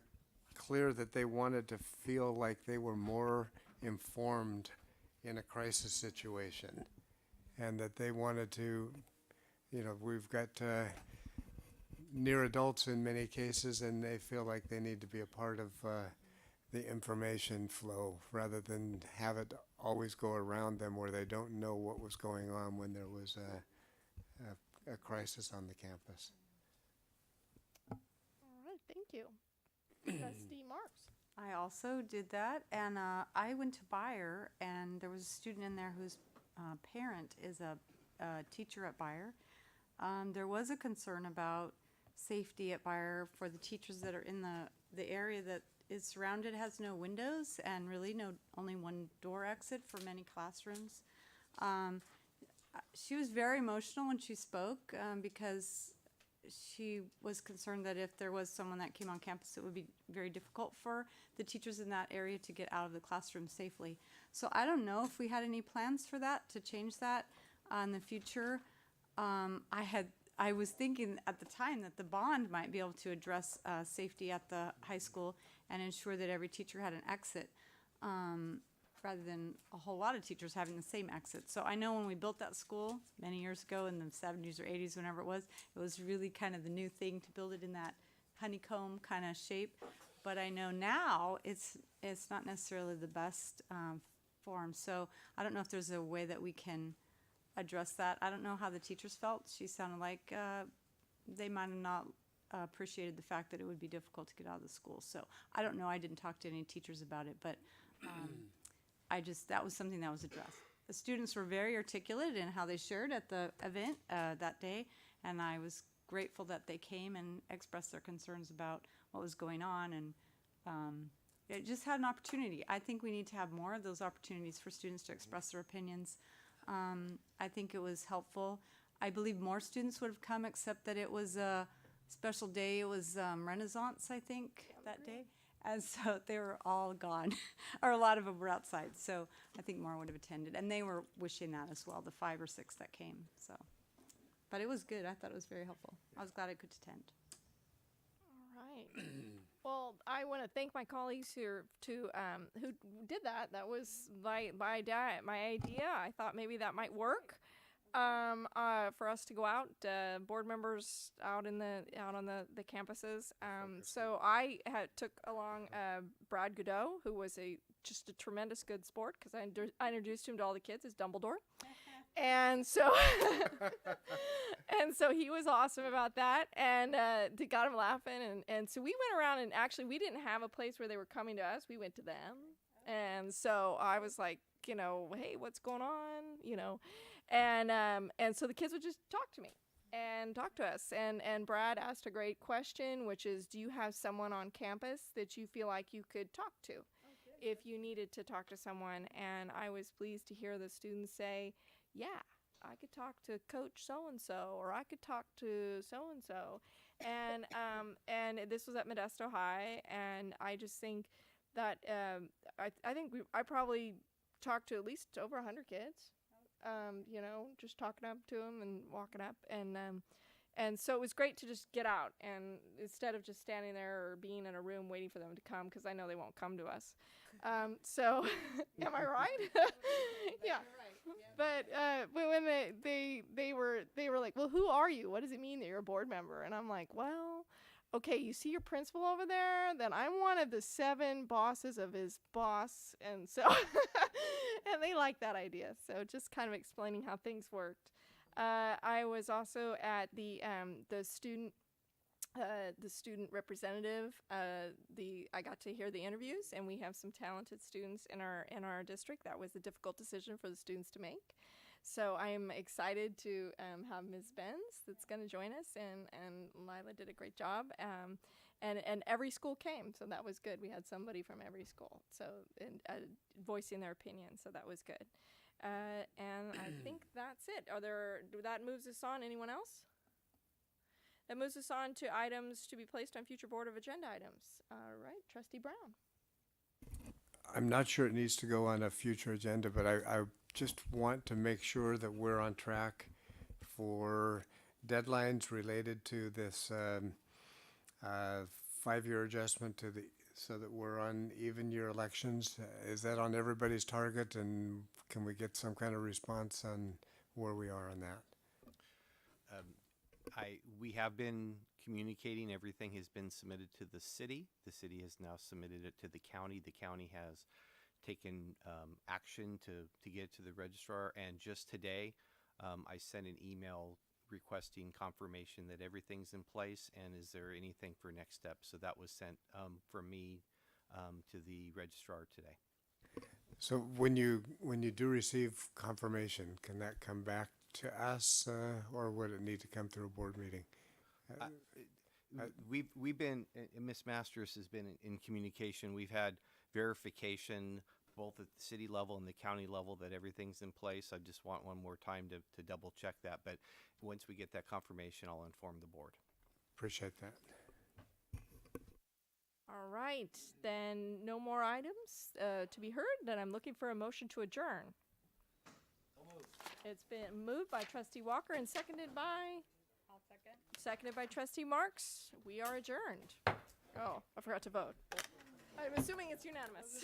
clear that they wanted to feel like they were more informed in a crisis situation, and that they wanted to, we've got near adults in many cases, and they feel like they need to be a part of the information flow rather than have it always go around them where they don't know what was going on when there was a crisis on the campus. All right, thank you. Trustee Marks. I also did that, and I went to Bayer, and there was a student in there whose parent is a teacher at Bayer. There was a concern about safety at Bayer for the teachers that are in the area that is surrounded, has no windows, and really only one door exit for many classrooms. She was very emotional when she spoke because she was concerned that if there was someone that came on campus, it would be very difficult for the teachers in that area to get out of the classroom safely. So I don't know if we had any plans for that, to change that in the future. I was thinking at the time that the bond might be able to address safety at the high school and ensure that every teacher had an exit, rather than a whole lot of teachers having the same exit. So I know when we built that school many years ago in the 70s or 80s, whenever it was really kind of the new thing to build it in that honeycomb kind of shape. But I know now it's not necessarily the best form. So I don't know if there's a way that we can address that. I don't know how the teachers felt. She sounded like they might have not appreciated the fact that it would be difficult to get out of the school. So I don't know. I didn't talk to any teachers about it, but that was something that was addressed. The students were very articulate in how they shared at the event that day, and I was grateful that they came and expressed their concerns about what was going on, and it just had an opportunity. I think we need to have more of those opportunities for students to express their opinions I think it was helpful. I believe more students would have come, except that it was a special day. It was Renaissance, I think, that day. And so they were all gone, or a lot of them were outside. So I think more would have attended. And they were wishing that as well, the 5 or 6 that came. So, but it was good. I thought it was very helpful. I was glad I could attend. All right. Well, I want to thank my colleagues here who did that. That was my idea. I thought maybe that might work for us to go out, board members out on the campuses. So I took along Brad Godot, who was just a tremendous good sport, because I introduced him to all the kids as Dumbledore. And so, he was awesome about that, and they got him laughing, and so we went around, and actually we didn't have a place where they were coming to us. We went to them, and so I was like, hey, what's going on, and so the kids would just talk to me and talk to us, and Brad asked a great question, which is, do you have someone on campus that you feel like you could talk to if you needed to talk to someone? And I was pleased to hear the students say, yeah, I could talk to Coach so-and-so, or I could talk to so-and-so. And this was at Modesto High, and I just think that I probably talked to at least over 100 kids, just talking up to them and walking up. And so it was great to just get out, and instead of just standing there or being in a room waiting for them to come, because I know they won't come to us. So, am I right? Yeah. But when they were like, well, who are you? What does it mean that you're a board member? And I'm like, well, okay, you see your principal over there? Then I'm one of the 7 bosses of his boss. And so, and they like that idea. So just kind of explaining how things worked. I was also at the student representative. I got to hear the interviews, and we have some talented students in our district. That was a difficult decision for the students to make. So I am excited to have Ms. Benz that's going to join us, and Lila did a great job. And every school came, so that was good. We had somebody from every school, so voicing their opinion, so that was good. And I think that's it. That moves us on. Anyone else? That moves us on to items to be placed on future board of agenda items. All right, Trustee Brown. I'm not sure it needs to go on a future agenda, but I just want to make sure that we're on track for deadlines related to this 5-year adjustment so that we're on even year elections. Is that on everybody's target, and can we get some kind of response on where we are on that? We have been communicating. Everything has been submitted to the city. The city has now submitted it to the county. The county has taken action to get it to the registrar. And just today, I sent an email requesting confirmation that everything's in place, and is there anything for next steps. So that was sent from me to the registrar today. So when you do receive confirmation, can that come back to us, or would it need to come through a board meeting? We've been, Ms. Masters has been in communication. We've had verification both at the city level and the county level that everything's in place. I just want one more time to double check that. But once we get that confirmation, I'll inform the board. Appreciate that. All right, then no more items to be heard. Then I'm looking for a motion to adjourn. It's been moved by Trustee Walker and seconded by? I'll second. Seconded by Trustee Marks. We are adjourned. Oh, I forgot to vote. I'm assuming it's unanimous.